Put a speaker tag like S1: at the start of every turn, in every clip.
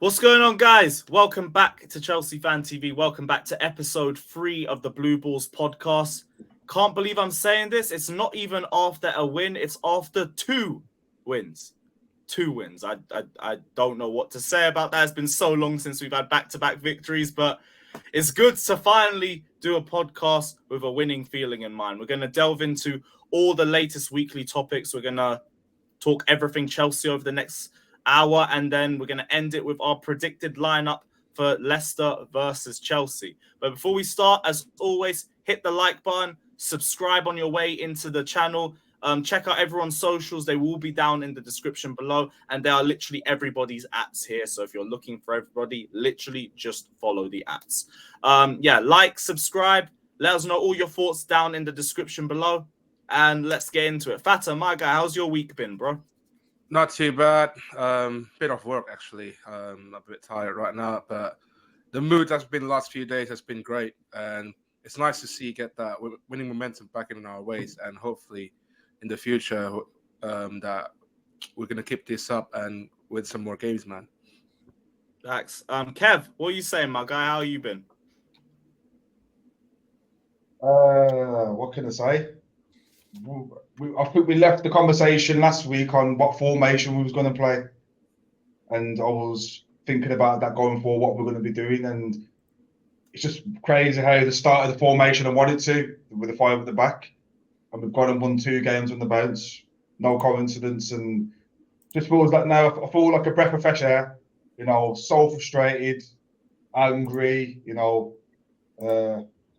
S1: What's going on, guys? Welcome back to Chelsea Fan TV. Welcome back to episode 3 of the Blue Balls podcast. Can't believe I'm saying this. It's not even after a win. It's after 2 wins. 2 wins. I don't know what to say about that. It's been so long since we've had back-to-back victories, but it's good to finally do a podcast with a winning feeling in mind. We're going to delve into all the latest weekly topics. We're going to talk everything Chelsea over the next hour, and then we're going to end it with our predicted lineup for Leicester versus Chelsea. But before we start, as always, hit the like button, subscribe on your way into the channel. Check out everyone's socials. They will be down in the description below, and there are literally everybody's @s here. So if you're looking for everybody, literally just follow the @s. Like, subscribe, let us know all your thoughts down in the description below, and let's get into it. Fata, my guy, how's your week been, bro?
S2: Not too bad. Bit off work actually. I'm a bit tired right now, but the mood that's been the last few days has been great, and it's nice to see get that winning momentum back in our ways, and hopefully in the future that we're gonna keep this up and win some more games, man.
S1: Thanks. Kev, what are you saying, my guy? How you been?
S3: What can I say? I think we left the conversation last week on what formation we was going to play, and I was thinking about that going forward, what we're going to be doing, and it's just crazy how the start of the formation I wanted to with the 5 at the back, and we've gone and won 2 games on the bounce. No coincidence, and just feels like now I feel like a breath of fresh air. You know, so frustrated, angry.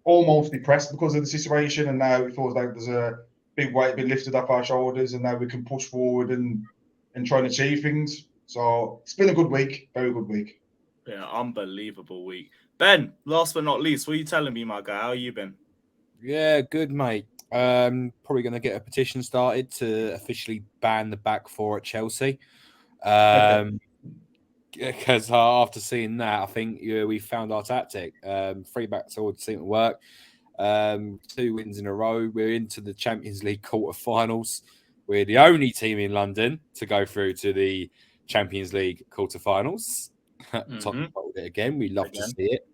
S3: Almost depressed because of the situation, and now it feels like there's a big weight been lifted off our shoulders, and now we can push forward and try and achieve things. So it's been a good week, very good week.
S1: Yeah, unbelievable week. Ben, last but not least, what are you telling me, my guy? How you been?
S4: Yeah, good, mate. Probably going to get a petition started to officially ban the back 4 at Chelsea. Because after seeing that, I think we found our tactic. 3 backs all seem to work. 2 wins in a row. We're into the Champions League quarterfinals. We're the only team in London to go through to the Champions League quarterfinals. Top it again. We love to see it.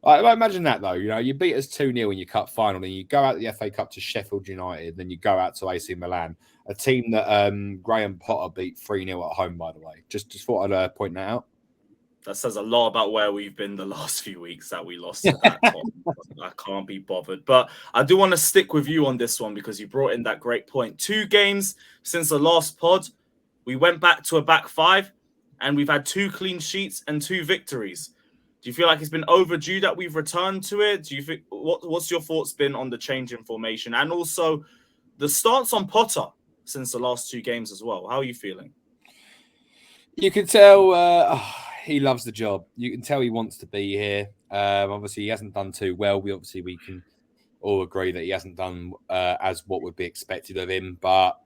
S4: Imagine that though. You know, you beat us 2-0 in your cup final, then you go out the FA Cup to Sheffield United, then you go out to AC Milan, a team that Graham Potter beat 3-0 at home. By the way, just thought I'd point that out.
S1: That says a lot about where we've been the last few weeks that we lost to that top. I can't be bothered. But I do want to stick with you on this one because you brought in that great point. 2 games since the last pod. We went back to a back 5 and we've had 2 clean sheets and 2 victories. Do you feel like it's been overdue that we've returned to it? Do you think what's your thoughts been on the change in formation and also the stance on Potter since the last 2 games as well? How are you feeling?
S4: You can tell he loves the job. You can tell he wants to be here. Obviously, he hasn't done too well. We can all agree that he hasn't done as what would be expected of him. But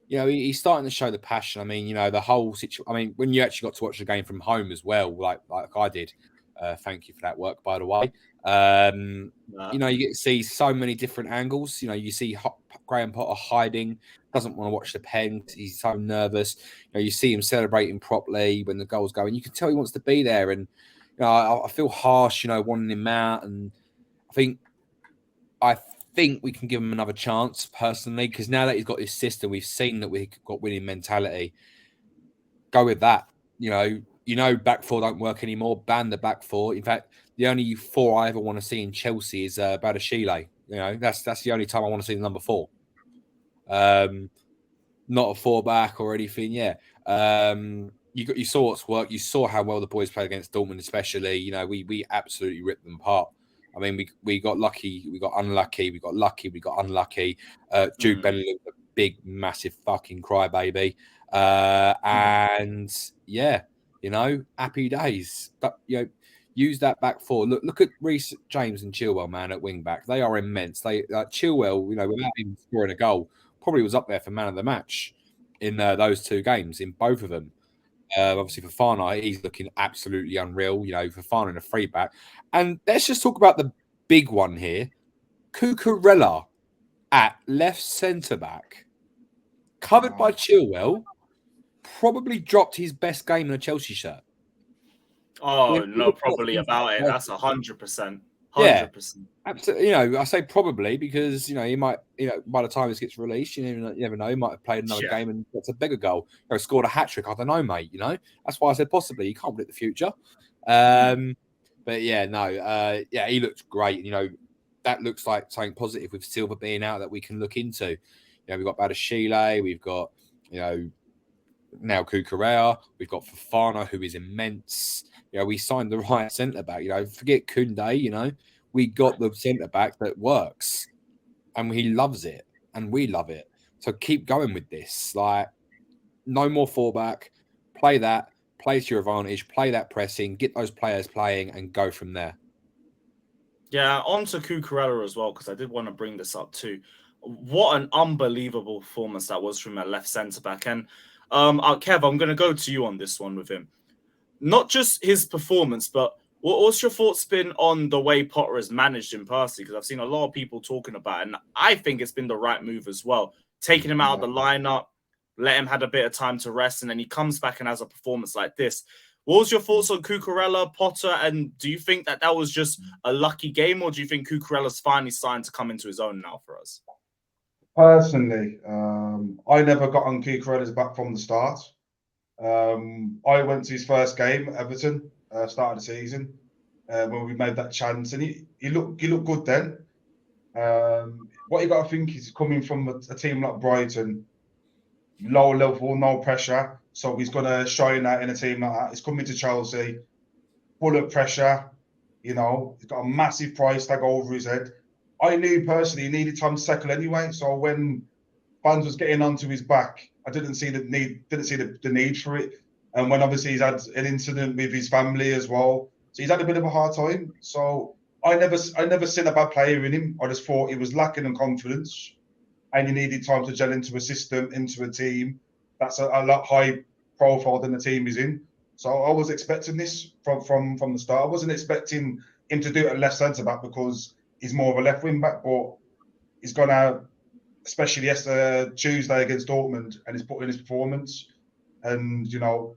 S4: you know, he's starting to show the passion. I mean, you know, the whole situation. I mean, when you actually got to watch the game from home as well, like I did. Thank you for that work, by the way. You know, you get to see so many different angles. You know, you see Graham Potter hiding, doesn't want to watch the pen. He's so nervous. You know, you see him celebrating properly when the goal's going. You can tell he wants to be there. And you know, I feel harsh, you know, wanting him out. And I think we can give him another chance personally, because now that he's got his system, we've seen that we've got winning mentality. Go with that. You know, back 4 don't work anymore. Ban the back 4. In fact, the only 4 I ever want to see in Chelsea is Badiashile. You know, that's the only time I want to see the number 4. Not a 4 back or anything. Yeah. You saw what's worked. You saw how well the boys played against Dortmund, especially. You know, we absolutely ripped them apart. I mean, we got lucky, we got unlucky, we got lucky, we got unlucky. Jude Bellingham, a big, massive fucking crybaby. And yeah, you know, happy days. But you know, use that back 4. Look at Reece James and Chilwell, man, at wing back. They are immense. Chilwell, you know, without him scoring a goal, probably was up there for man of the match in those 2 games, in both of them. Obviously, for Fafana, he's looking absolutely unreal. You know, for Fafana in a free back. And let's just talk about the big one here. Cucurella at left centre back, covered by Chilwell, probably dropped his best game in a Chelsea shirt.
S1: Oh, no, probably about it. That's 100%.
S4: Yeah.
S1: 100%.
S4: Absolutely. You know, I say probably because, you know, he might, you know, by the time this gets released, you never know, he might have played another game and gets a bigger goal or scored a hat trick. I don't know, mate. You know, that's why I said possibly. You can't predict the future. But yeah, no, yeah, he looks great. You know, that looks like something positive with Silva being out that we can look into. You know, we've got Badashile, we've got, you know, now Cucurella, we've got Fofana, who is immense. You know, we signed the right centre back. You know, forget Koundé. You know, we got the centre back that works, and he loves it, and we love it. So keep going with this. Like, no more fallback. Play that. Play to your advantage. Play that pressing. Get those players playing, and go from there.
S1: Yeah, on to Cucurella as well, because I did want to bring this up too. What an unbelievable performance that was from a left centre back. And Kev, I'm going to go to you on this one with him. Not just his performance, but what's your thoughts been on the way Potter has managed him personally? Because I've seen a lot of people talking about it, and I think it's been the right move as well. Taking him out of the lineup, let him have a bit of time to rest, and then he comes back and has a performance like this. What was your thoughts on Cucurella, Potter, and do you think that was just a lucky game, or do you think Cucurella's finally starting to come into his own now for us?
S3: Personally, I never got on Cucurella's back from the start. I went to his first game, Everton, start of the season, when we made that chance, and he looked good then. What you got to think is coming from a team like Brighton, low level, no pressure, so he's going to shine out in a team like that. He's coming to Chelsea, full of pressure. You know, he's got a massive price tag over his head. I knew personally he needed time to settle anyway. So when fans was getting onto his back, I didn't see the need for it. And when obviously he's had an incident with his family as well, so he's had a bit of a hard time. So I never seen a bad player in him. I just thought he was lacking in confidence, and he needed time to gel into a system, into a team that's a lot high profile than the team is in. So I was expecting this from the start. I wasn't expecting him to do it at left centre back because he's more of a left wing back, but he's gone out, especially yesterday, Tuesday against Dortmund, and he's put in his performance. And, you know,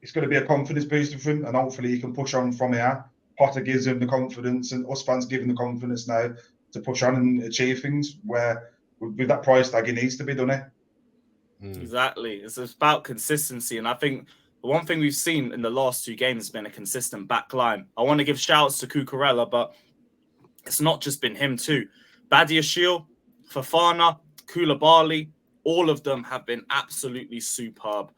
S3: it's going to be a confidence booster for him, and hopefully he can push on from here. Potter gives him the confidence, and us fans give him the confidence now to push on and achieve things where, with that price tag, he needs to be, doesn't it?
S1: Exactly. It's about consistency, and I think the one thing we've seen in the last two games has been a consistent back line. I want to give shouts to Cucurella, but it's not just been him too. Badiashile, Fofana, Koulibaly, all of them have been absolutely superb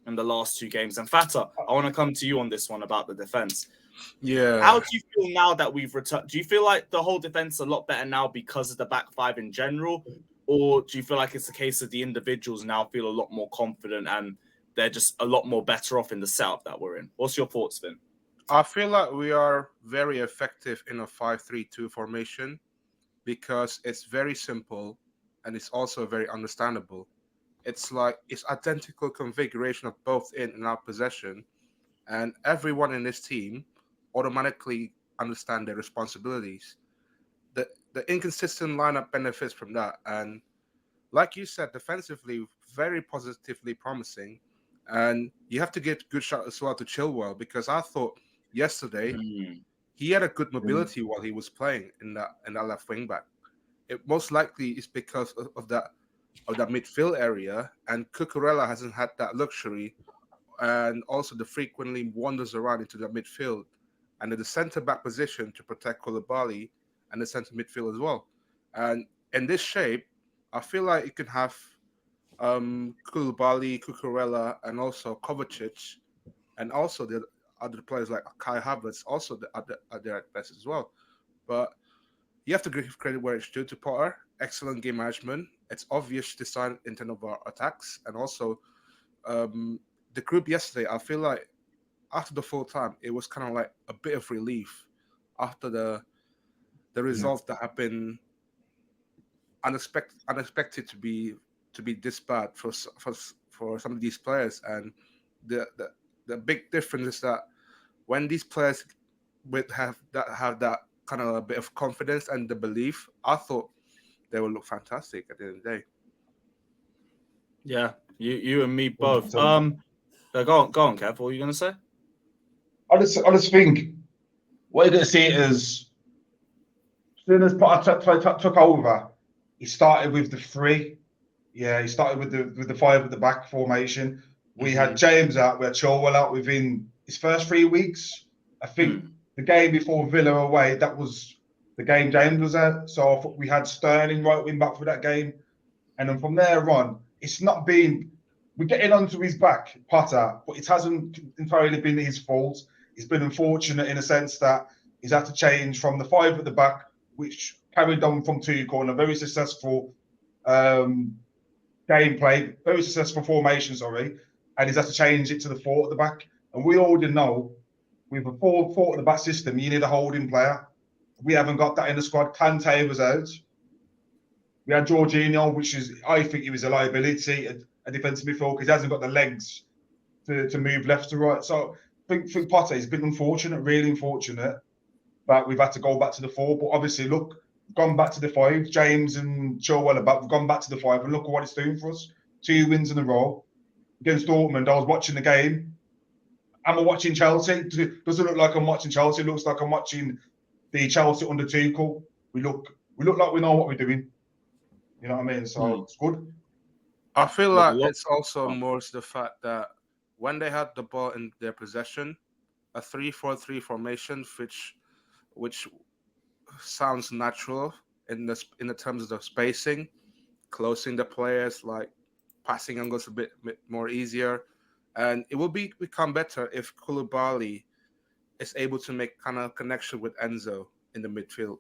S1: in the last two games. And Fata, I want to come to you on this one about the defense.
S2: Yeah.
S1: How do you feel now that we've returned? Do you feel like the whole defense is a lot better now because of the back five in general? Or do you feel like it's a case of the individuals now feel a lot more confident and they're just a lot more better off in the setup that we're in? What's your thoughts, Vin?
S2: I feel like we are very effective in a 5-3-2 formation because it's very simple and it's also very understandable. It's like it's identical configuration of both in and out possession, and everyone in this team automatically understand their responsibilities. The inconsistent lineup benefits from that, and like you said, defensively very positively promising. And you have to give good shot as well to Chilwell, because I thought yesterday he had a good mobility while he was playing in that left wing back. It most likely is because of that midfield area, and Cucurella hasn't had that luxury, and also the frequently wanders around into the midfield and in the centre back position to protect Koulibaly and the centre midfield as well. And in this shape, I feel like you can have Koulibaly, Cucurella, and also Kovacic, and also the other players like Kai Havertz, also are there at best as well. But you have to give credit where it's due to Potter. Excellent game management. It's obvious design in terms of our attacks, and also the group yesterday. I feel like after the full time, it was kind of like a bit of relief after the results that have been unexpected to be this bad for some of these players. And the big difference is that when these players have that kind of a bit of confidence and the belief, I thought they will look fantastic at the end of the day.
S1: Yeah, you and me both. Go on, Kev. What were you gonna say?
S3: I just think what you're going to see is, as soon as Potter took over, he started with the three. Yeah, he started with the five at the back formation. We had James out, we had Chilwell out within his first 3 weeks. I think the game before Villa away, that was the game James was at. So I thought we had Sterling right wing back for that game. And then from there on, it's not been, we're getting onto his back, Potter, but it hasn't entirely been his fault. He's been unfortunate in a sense that he's had to change from the five at the back, which carried on from Tuchel, a very successful gameplay, very successful formation, and he's had to change it to the four at the back. And we already know with a four at the back system, you need a holding player. We haven't got that in the squad. Kante was out. We had Jorginho, which is, I think he was a liability, a defensive midfield, because he hasn't got the legs to move left to right. So I think Potter has been unfortunate, really unfortunate, that we've had to go back to the four. But obviously, look, gone back to the five. James and Chilwell are back. We've gone back to the five, and look at what it's doing for us. 2 wins in a row against Dortmund. I was watching the game. Am I watching Chelsea? It doesn't look like I'm watching Chelsea. It looks like I'm watching the Chelsea under Tuchel. We look like we know what we're doing. You know what I mean? So it's good.
S2: I feel like it's also more to the fact that when they had the ball in their possession, a 3-4-3 formation, which sounds natural in the terms of the spacing, closing the players, like passing angles a bit more easier, and it will become better if Koulibaly is able to make kind of connection with Enzo in the midfield.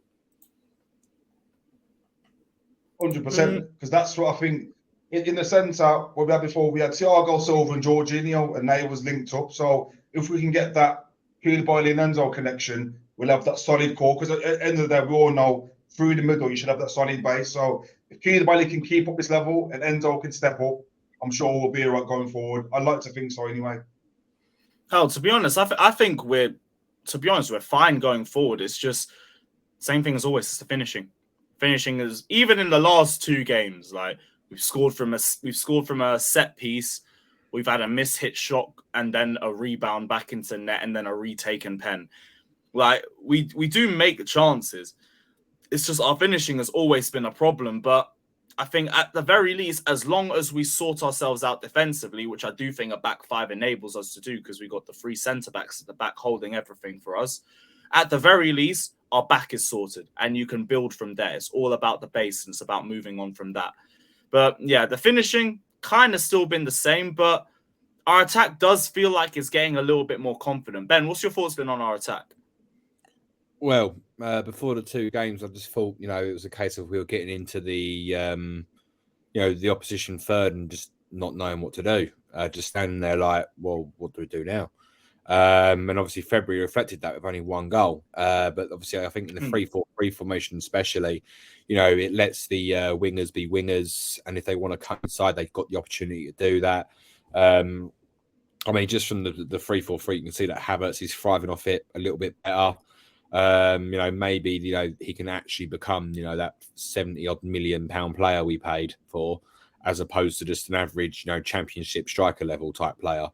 S3: 100%, because that's what I think. In the centre, what we had before, we had Thiago Silva and Jorginho, and they was linked up. So if we can get that Koulibaly and Enzo connection, we'll have that solid core. Because at the end of the day, we all know through the middle, you should have that solid base. So if Koulibaly can keep up this level and Enzo can step up, I'm sure we'll be all right going forward. I'd like to think so anyway.
S1: Hell, to be honest, I think we're fine going forward. It's just same thing as always. It's the finishing. Finishing is, even in the last 2 games, like we've scored from a set piece, we've had a mishit shot and then a rebound back into net and then a retaken pen. Like we do make chances. It's just our finishing has always been a problem. But I think at the very least, as long as we sort ourselves out defensively, which I do think a back five enables us to do because we got the 3 centre backs at the back holding everything for us. At the very least, our back is sorted and you can build from there. It's all about the base and it's about moving on from that. But yeah, the finishing kind of still been the same, but our attack does feel like it's getting a little bit more confident. Ben, what's your thoughts been on our attack?
S4: Well, before the 2 games, I just thought, it was a case of we were getting into the, the opposition third and just not knowing what to do. Just standing there like, well, what do we do now? And obviously February reflected that with only 1 goal. But obviously I think in the 3-4-3 formation especially, it lets the wingers be wingers. And if they want to cut inside, they've got the opportunity to do that. Just from the 3-4-3, you can see that Havertz is thriving off it a little bit better. Maybe, he can actually become, that 70-odd million pound player we paid for, as opposed to just an average, championship striker level type player.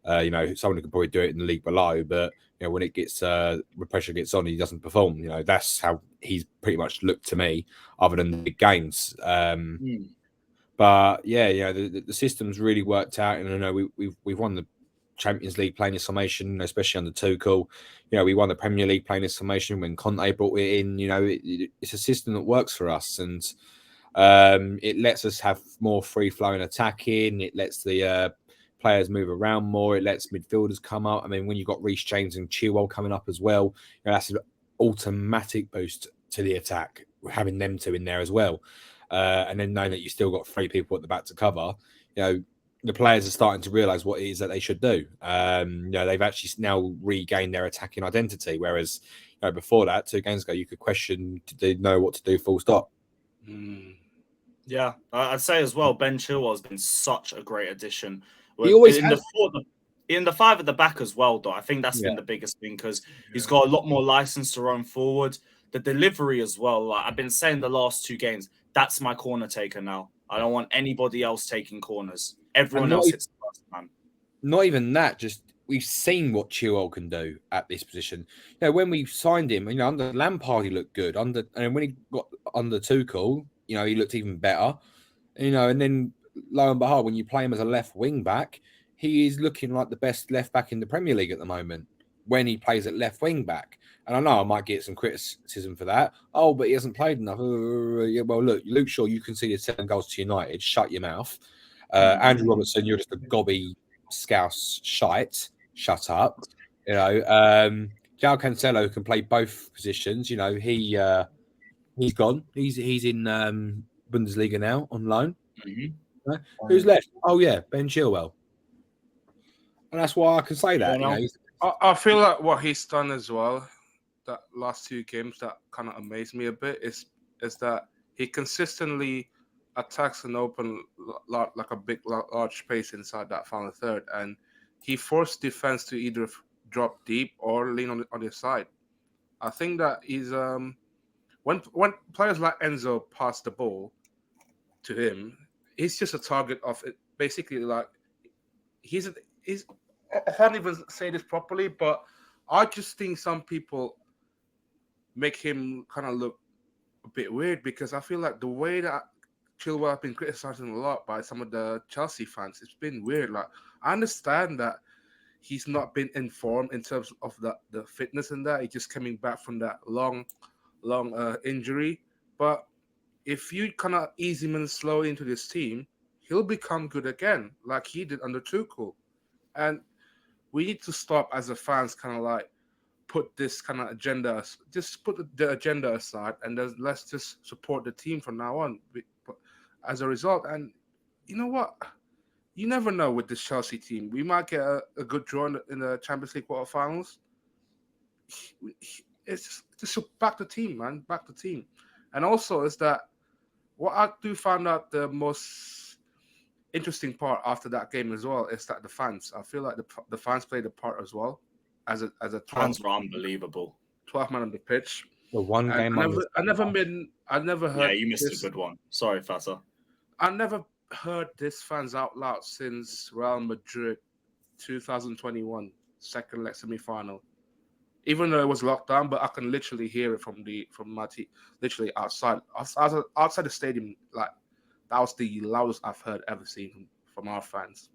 S4: Someone who could probably do it in the league below, but when it gets the pressure gets on, he doesn't perform. That's how he's pretty much looked to me, other than the big games. But yeah, the system's really worked out, and I know we've won the Champions League playing this formation, especially under Tuchel. We won the Premier League playing this formation when Conte brought it in. It's a system that works for us, and it lets us have more free flowing attacking. It lets the players move around more. It lets midfielders come up. When you've got Reece James and Chilwell coming up as well, that's an automatic boost to the attack, having them 2 in there as well. And then knowing that you still got 3 people at the back to cover, the players are starting to realise what it is that they should do. They've actually now regained their attacking identity, whereas before that, 2 games ago, you could question, did they know what to do full stop?
S1: Yeah, I'd say as well, Ben Chilwell has been such a great addition.
S4: He always
S1: in the 5 at the back as well, though. I think that's been the biggest thing because he's got a lot more license to run forward. The delivery as well. Like I've been saying the last 2 games, that's my corner taker now. I don't want anybody else taking corners. Everyone else hits the first man.
S4: Not even that, just we've seen what Chilwell can do at this position. You know, when we signed him, under Lampard he looked good. And when he got under Tuchel, he looked even better. And then lo and behold, when you play him as a left wing back, he is looking like the best left back in the Premier League at the moment when he plays at left wing back. And I know I might get some criticism for that. Oh, but he hasn't played enough. Yeah, well, look, Luke Shaw, you conceded 7 goals to United. Shut your mouth. Andrew Robertson, you're just a gobby scouse shite. Shut up. João Cancelo can play both positions. He's gone. He's in Bundesliga now on loan.
S1: Mm-hmm.
S4: Who's left? Oh yeah, Ben Chilwell. And that's why I can say that.
S2: I feel like what he's done as well, that last 2 games, that kind of amazed me a bit, is that he consistently attacks an open, like a big, large space inside that final third, and he forced defense to either drop deep or lean on the side. I think that he's when players like Enzo pass the ball to him, he's just a target of it. Basically, like he's. I can't even say this properly, but I just think some people make him kind of look a bit weird, because I feel like the way that Chilwell has been criticized a lot by some of the Chelsea fans, it's been weird. Like, I understand that he's not been informed in terms of the fitness and that. He's just coming back from that long injury. But if you kind of ease him and slow into this team, he'll become good again, like he did under Tuchel. And we need to stop as a fans kind of like put this kind of agenda, just put the agenda aside, and let's just support the team from now on as a result. And you know what? You never know with this Chelsea team. We might get a good draw in the Champions League quarterfinals. It's just back the team, man. Back the team. And also is that what I do find out the most interesting part after that game as well is that the fans. I feel like the fans played a part as well as a 12,
S1: fans were unbelievable.
S2: 12 man on the pitch.
S4: The one game
S2: I never heard.
S1: Yeah, you missed a good one. Sorry, Fata.
S2: I never heard this fans out loud since Real Madrid 2021 second leg semi-final. Even though it was locked down, but I can literally hear it from my team, literally outside the stadium. Like, that was the loudest I've heard ever seen from our fans.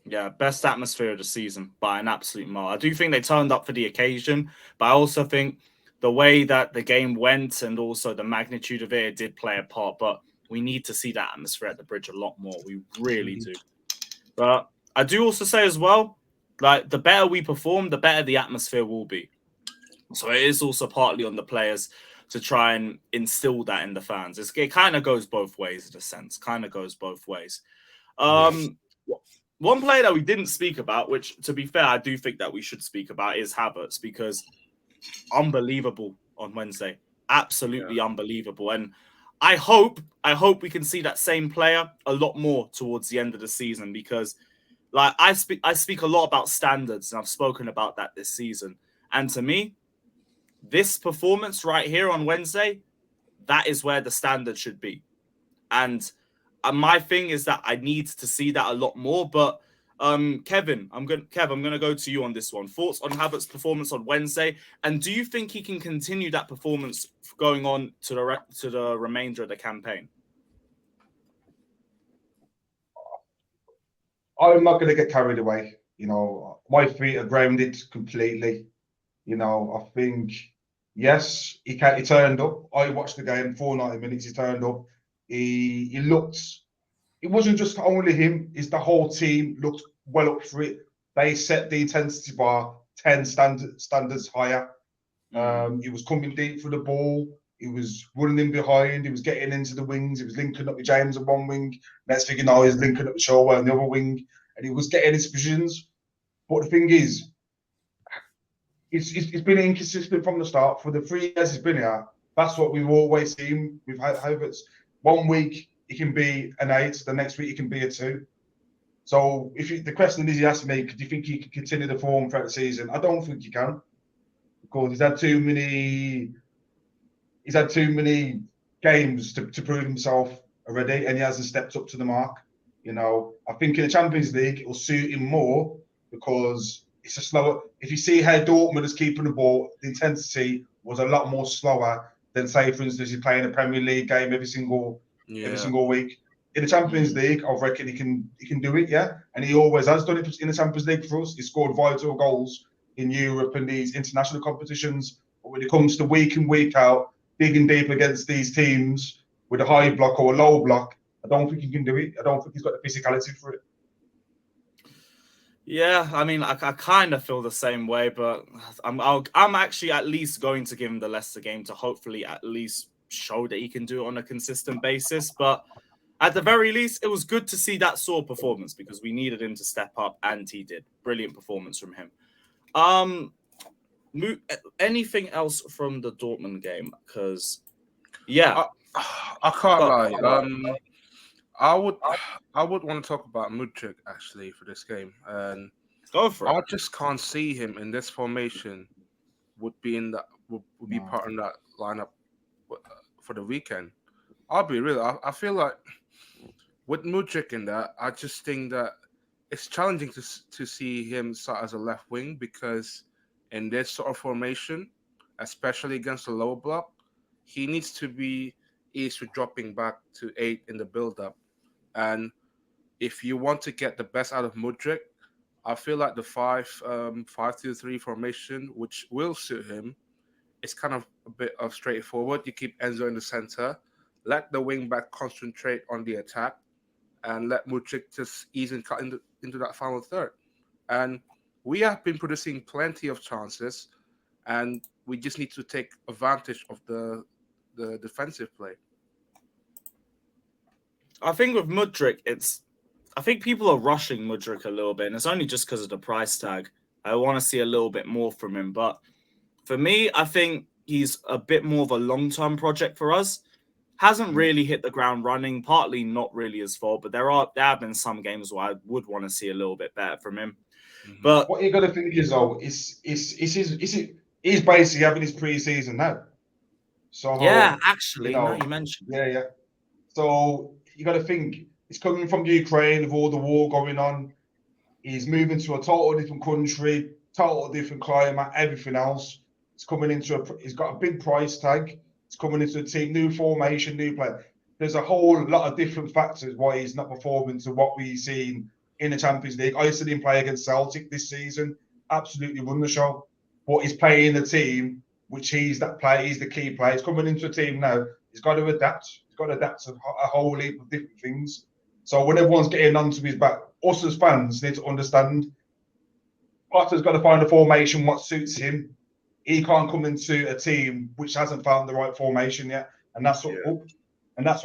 S1: Yeah, best atmosphere of the season by an absolute mile. I do think they turned up for the occasion, but I also think the way that the game went and also the magnitude of it did play a part. But we need to see that atmosphere at the Bridge a lot more. We really do. But I do also say as well, like, the better we perform, the better the atmosphere will be. So it is also partly on the players to try and instill that in the fans. It kind of goes both ways in a sense. Kind of goes both ways. One player that we didn't speak about, which, to be fair, I do think that we should speak about, is Havertz, because unbelievable on Wednesday. Absolutely unbelievable. And I hope we can see that same player a lot more towards the end of the season, because like I speak a lot about standards, and I've spoken about that this season. And to me, this performance right here on Wednesday, that is where the standard should be. And my thing is that I need to see that a lot more. But Kevin, I'm gonna go to you on this one. Thoughts on Havertz's performance on Wednesday, and do you think he can continue that performance going on to the remainder of the campaign?
S3: I'm not going to get carried away. My feet are grounded completely. I think, yes, he turned up. I watched the game for 90 minutes. He turned up. He looked. It wasn't just only him. It's the whole team looked well up for it. They set the intensity bar 10 standards higher. He was coming deep for the ball. He was running in behind. He was getting into the wings. He was linking up with James on one wing. Next thing you know, he's linking up with Chilwell on the other wing. And he was getting his positions. But the thing is, it's been inconsistent from the start. For the 3 years he's been here, that's what we've always seen with Havertz. 1 week, he can be an 8. The next week, he can be a 2. So the question is, he asked me, do you think he can continue the form throughout the season? I don't think he can. Because he's had too many games to prove himself already, and he hasn't stepped up to the mark. I think in the Champions League, it will suit him more because it's a slower. If you see how Dortmund is keeping the ball, the intensity was a lot more slower than, say, for instance, he's playing a Premier League game every single week. In the Champions League, I reckon he can do it, yeah. And he always has done it in the Champions League for us. He scored vital goals in Europe and these international competitions. But when it comes to week in, week out, digging deep against these teams with a high block or a low block, I don't think he can do it. I don't think he's got the physicality for it.
S1: Yeah, I mean, I kind of feel the same way, but I'm actually at least going to give him the Leicester game to hopefully at least show that he can do it on a consistent basis. But at the very least, it was good to see that sort of performance because we needed him to step up, and he did. Brilliant performance from him. Anything else from the Dortmund game? Because, yeah.
S2: I can't lie. I would want to talk about Mudryk actually for this game, and
S1: go for it.
S2: I just can't see him in this formation. Would be part of that lineup for the weekend. I'll be real. I feel like with Mudryk in that, I just think that it's challenging to see him start as a left wing because in this sort of formation, especially against the lower block, he needs to be used to dropping back to 8 in the build-up. And if you want to get the best out of Mudryk, I feel like the 5-2-3 formation, which will suit him, is kind of a bit of straightforward. You keep Enzo in the center, let the wing back concentrate on the attack, and let Mudryk just ease and cut into that final third. And we have been producing plenty of chances, and we just need to take advantage of the defensive play.
S1: I think with Mudryk, I think people are rushing Mudryk a little bit, and it's only just because of the price tag. I want to see a little bit more from him. But for me, I think he's a bit more of a long-term project for us. Hasn't really hit the ground running, partly not really his fault, but there have been some games where I would want to see a little bit better from him. Mm-hmm. But
S3: what you got to think is, though, he's basically having his pre-season now. So
S1: yeah, actually, now you mentioned.
S3: Yeah. So you got to think he's coming from Ukraine with all the war going on. He's moving to a total different country, total different climate, everything else. He's coming he's got a big price tag. He's coming into a team, new formation, new player. There's a whole lot of different factors why he's not performing to what we've seen in the Champions League. I seen him play against Celtic this season, absolutely run the show. But he's playing a team which he's that player, he's the key player. He's coming into a team now. He's got to adapt. He's got to adapt to a whole heap of different things. So when everyone's getting onto his back, us as fans need to understand Potter's got to find a formation what suits him. He can't come into a team which hasn't found the right formation yet, and that's what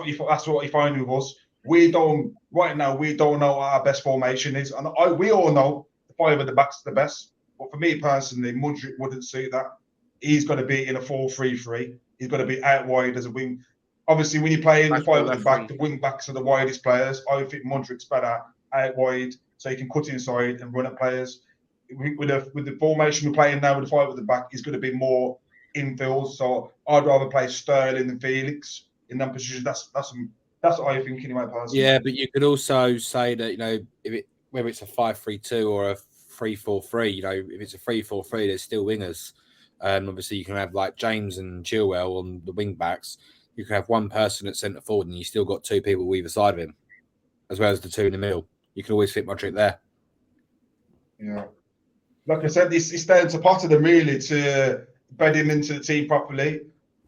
S3: you find with us. We don't know what our best formation is, and we all know the 5 at the back's the best. But for me personally, Mudryk wouldn't suit that. He's got to be in a 4-3-3. He's got to be out wide as a wing. Obviously, when you play in the 5 at the back, the wing backs are the widest players. I think Mudryk's better out wide, so he can cut inside and run at players. With the formation we're playing now with the 5 at the back, he's going to be more infield. So I'd rather play Sterling than Felix in that position. That's what I think anyway, personally.
S4: Yeah, but you could also say that whether it's a 5-3-2 or a 3-4-3, if it's a 3-4-3, there's still wingers. Obviously, you can have like James and Chilwell on the wing backs. You can have one person at centre forward, and you still got 2 people either side of him, as well as the 2 in the middle. You can always fit Mudryk there.
S3: Yeah. Like I said, it's down to Potter then really to bed him into the team properly.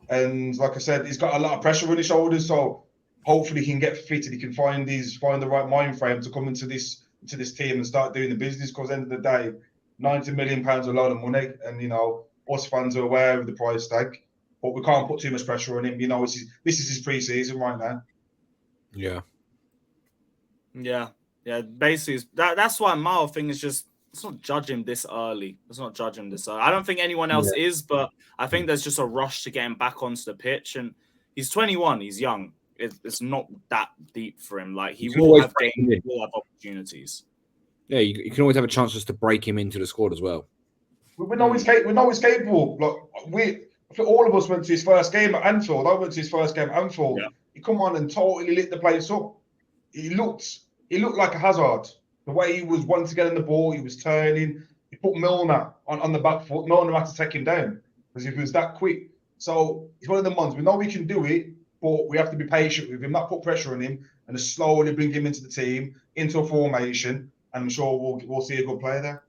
S3: And like I said, he's got a lot of pressure on his shoulders, so hopefully he can get fitted. He can find the right mind frame to come into this team and start doing the business. Because at the end of the day, £90 million a lot of money, and us fans are aware of the price tag, but we can't put too much pressure on him. This is his pre-season right now.
S1: Yeah. Basically, that's why my whole thing is just let's not judge him this early. I don't think anyone else is, but I think there's just a rush to get him back onto the pitch. And he's 21. He's young. It's not that deep for him. Like he will have games, he will have opportunities.
S4: Yeah, you can always have a chance just to break him into the squad as well.
S3: We know he's capable. Like all of us went to his first game at Anfield. I went to his first game at Anfield. Yeah. He come on and totally lit the place up. He looked like a Hazard. The way he was wanting to get in the ball, he was turning. He put Milner on the back foot. Milner had to take him down because if he was that quick. So it's one of the ones. We know we can do it, but we have to be patient with him, not put pressure on him, and just slowly bring him into the team, into a formation, and I'm sure we'll see a good player there.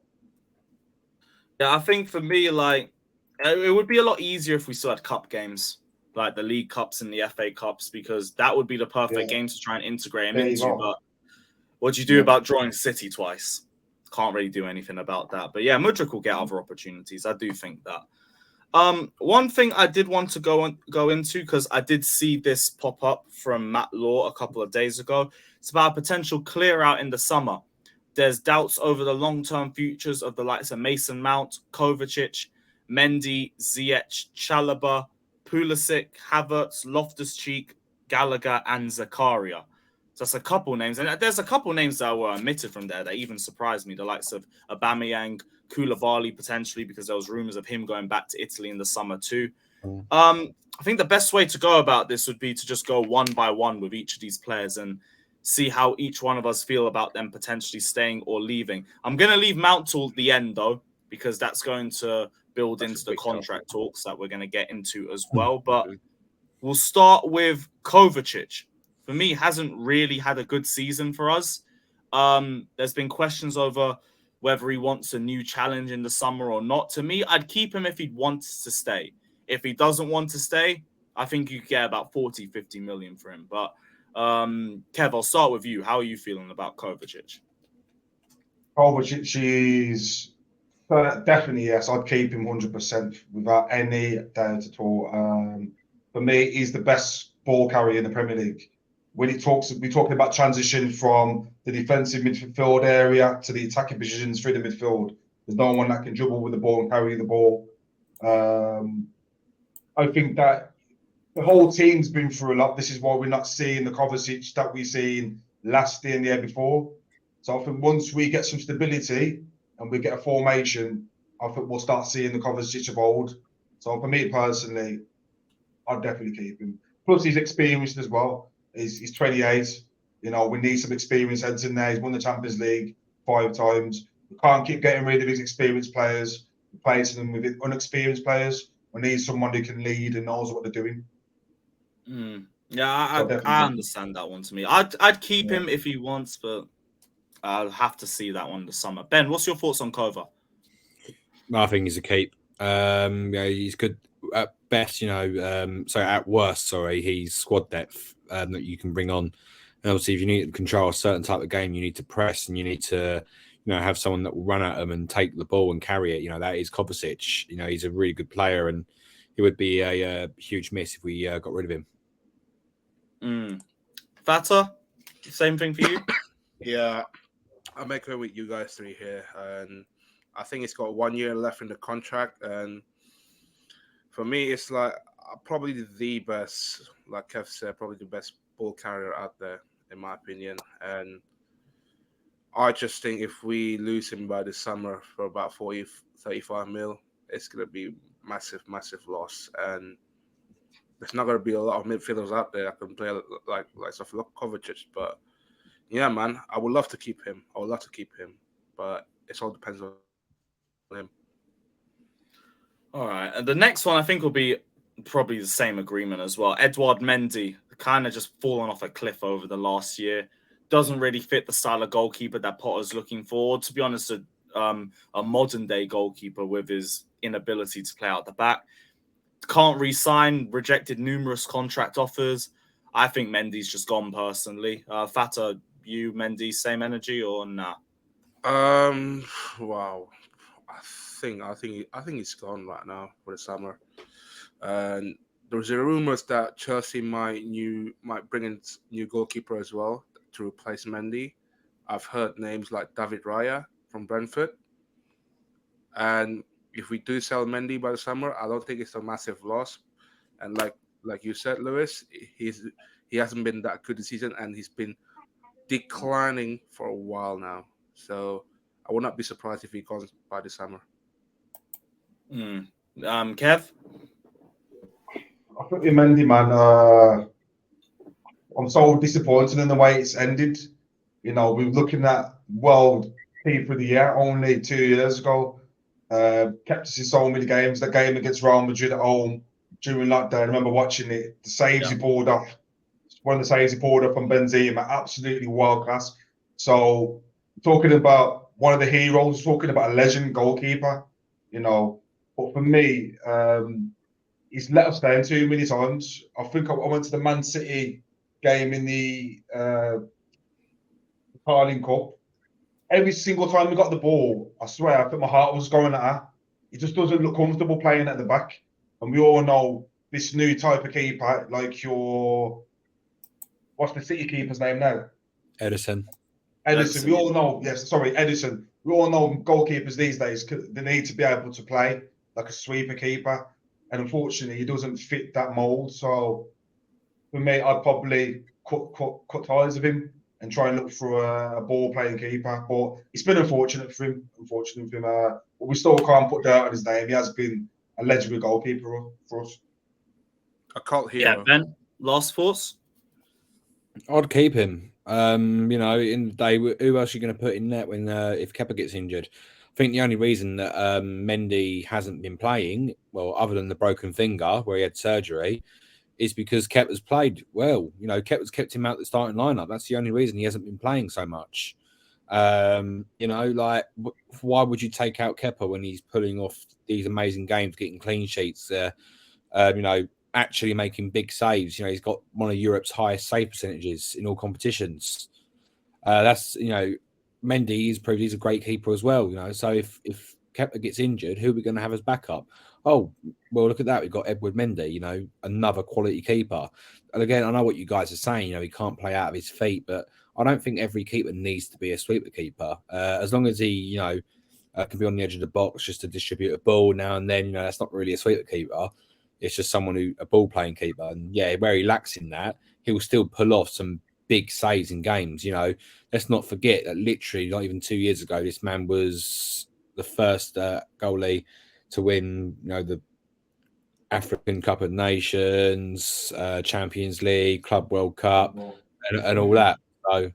S1: Yeah, I think for me, like, it would be a lot easier if we still had cup games, like the League Cups and the FA Cups, because that would be the perfect games to try and integrate him into. But what do you do about drawing City twice? Can't really do anything about that. But yeah, Mudryk will get other opportunities. I do think that. One thing I did want to go into, because I did see this pop up from Matt Law a couple of days ago. It's about a potential clear out in the summer. There's doubts over the long-term futures of the likes of Mason Mount, Kovacic, Mendy, Ziyech, Chalobah, Pulisic, Havertz, Loftus-Cheek, Gallagher, and Zakaria. So that's a couple names. And there's a couple names that were omitted from there that even surprised me. The likes of Aubameyang, Koulibaly potentially, because there was rumors of him going back to Italy in the summer too. I think the best way to go about this would be to just go one by one with each of these players and see how each one of us feel about them potentially staying or leaving. I'm going to leave Mount till the end, though, because that's going to build into the contract talks that we're going to get into as well. But we'll start with Kovacic. For me, hasn't really had a good season for us. There's been questions over whether he wants a new challenge in the summer or not. To me, I'd keep him if he wants to stay. If he doesn't want to stay, I think you get about 40, 50 million for him. But Kev, I'll start with you. How are you feeling about Kovacic?
S3: Kovacic is definitely, yes. I'd keep him 100% without any doubt at all. For me, he's the best ball carrier in the Premier League. When we're talking about transition from the defensive midfield area to the attacking positions through the midfield. There's no one that can dribble with the ball and carry the ball. I think that the whole team's been through a lot. This is why we're not seeing the Kovacic that we seen last year and the year before. So I think once we get some stability and we get a formation, I think we'll start seeing the Kovacic of old. So for me personally, I'd definitely keep him. Plus he's experienced as well. He's 28. You know, we need some experienced heads in there. He's won the Champions League 5 times. We can't keep getting rid of his experienced players, replacing them with unexperienced players. We need someone who can lead and knows what they're doing.
S1: Yeah, I understand that one. To me, I'd keep him if he wants, but I'll have to see that one this summer. Ben, what's your thoughts on Kova?
S4: I think he's a keep. Yeah, he's good at best, at worst, he's squad depth that you can bring on. And obviously, if you need to control a certain type of game, you need to press and you need to, have someone that will run at them and take the ball and carry it. That is Kovacic. He's a really good player, and it would be a huge miss if we got rid of him.
S1: Fata, same thing for you?
S2: Yeah, I'm agree with you guys three here, and I think it's got 1 year left in the contract, and for me, it's like probably the best, like Kev said, probably the best ball carrier out there, in my opinion. And I just think if we lose him by the summer for about 40, 35 mil, it's going to be massive, massive loss. And there's not going to be a lot of midfielders out there that can play like stuff like Kovacic. But yeah, man, I would love to keep him. But it all depends on him.
S1: All right. And the next one I think will be probably the same agreement as well. Edouard Mendy, kind of just fallen off a cliff over the last year. Doesn't really fit the style of goalkeeper that Potter's looking for. To be honest, a modern day goalkeeper with his inability to play out the back. Can't re-sign, rejected numerous contract offers. I think Mendy's just gone personally. Fata, you, Mendy, same energy or nah?
S2: Wow. I think he's gone right now for the summer. And there's a rumors that Chelsea might bring in new goalkeeper as well to replace Mendy. I've heard names like David Raya from Brentford. And if we do sell Mendy by the summer, I don't think it's a massive loss. And like you said, Lewis, he hasn't been that good this season, and he's been declining for a while now. So I would not be surprised if he goes by the summer.
S1: Kev?
S3: I think Mendy, man, I'm so disappointed in the way it's ended. You know, we were looking at World Keeper of the Year only 2 years ago. Kept us in so many games. The game against Real Madrid at home during lockdown, I remember watching it. The saves he pulled off, one of the saves he pulled up on Benzema, absolutely world class. So, talking about one of the heroes, talking about a legend goalkeeper, you know. But for me, he's let us down too many times. I think I went to the Man City game in the Carling Cup. Every single time we got the ball, I swear, I think my heart was going at her. He just doesn't look comfortable playing at the back. And we all know this new type of keeper, like what's the City keeper's name now?
S4: Edison.
S3: Edison. We all know, yes, sorry, Edison. We all know goalkeepers these days, they need to be able to play like a sweeper keeper. And unfortunately, he doesn't fit that mold. So for me, I'd probably cut ties with him and try and look for a ball-playing keeper. But it's been unfortunate for him. But we still can't put dirt on his name. He has been a legendary goalkeeper for us.
S2: A cult hero.
S1: Yeah, Ben, last thoughts?
S4: I'd keep him. You know, in the day, who else are you going to put in net when if Kepa gets injured? I think the only reason that Mendy hasn't been playing, well, other than the broken finger where he had surgery, is because Kepa's played well. You know, Kepa's kept him out the starting lineup. That's the only reason he hasn't been playing so much. You know, like, why would you take out Kepa when he's pulling off these amazing games, getting clean sheets, you know, actually making big saves? You know, he's got one of Europe's highest save percentages in all competitions. That's, you know, Mendy has proved he's a great keeper as well. You know, so if Kepa gets injured, who are we going to have as backup? Oh, well, look at that. We've got Edward Mendy, you know, another quality keeper. And again, I know what you guys are saying, you know, he can't play out of his feet, but I don't think every keeper needs to be a sweeper keeper. As long as he, you know, can be on the edge of the box just to distribute a ball now and then, you know, that's not really a sweeper keeper. It's just someone a ball-playing keeper. And yeah, where he lacks in that, he will still pull off some big saves in games. You know, let's not forget that literally not even 2 years ago, this man was the first goalie to win, you know, the African Cup of Nations, Champions League, Club World Cup, and all that. So,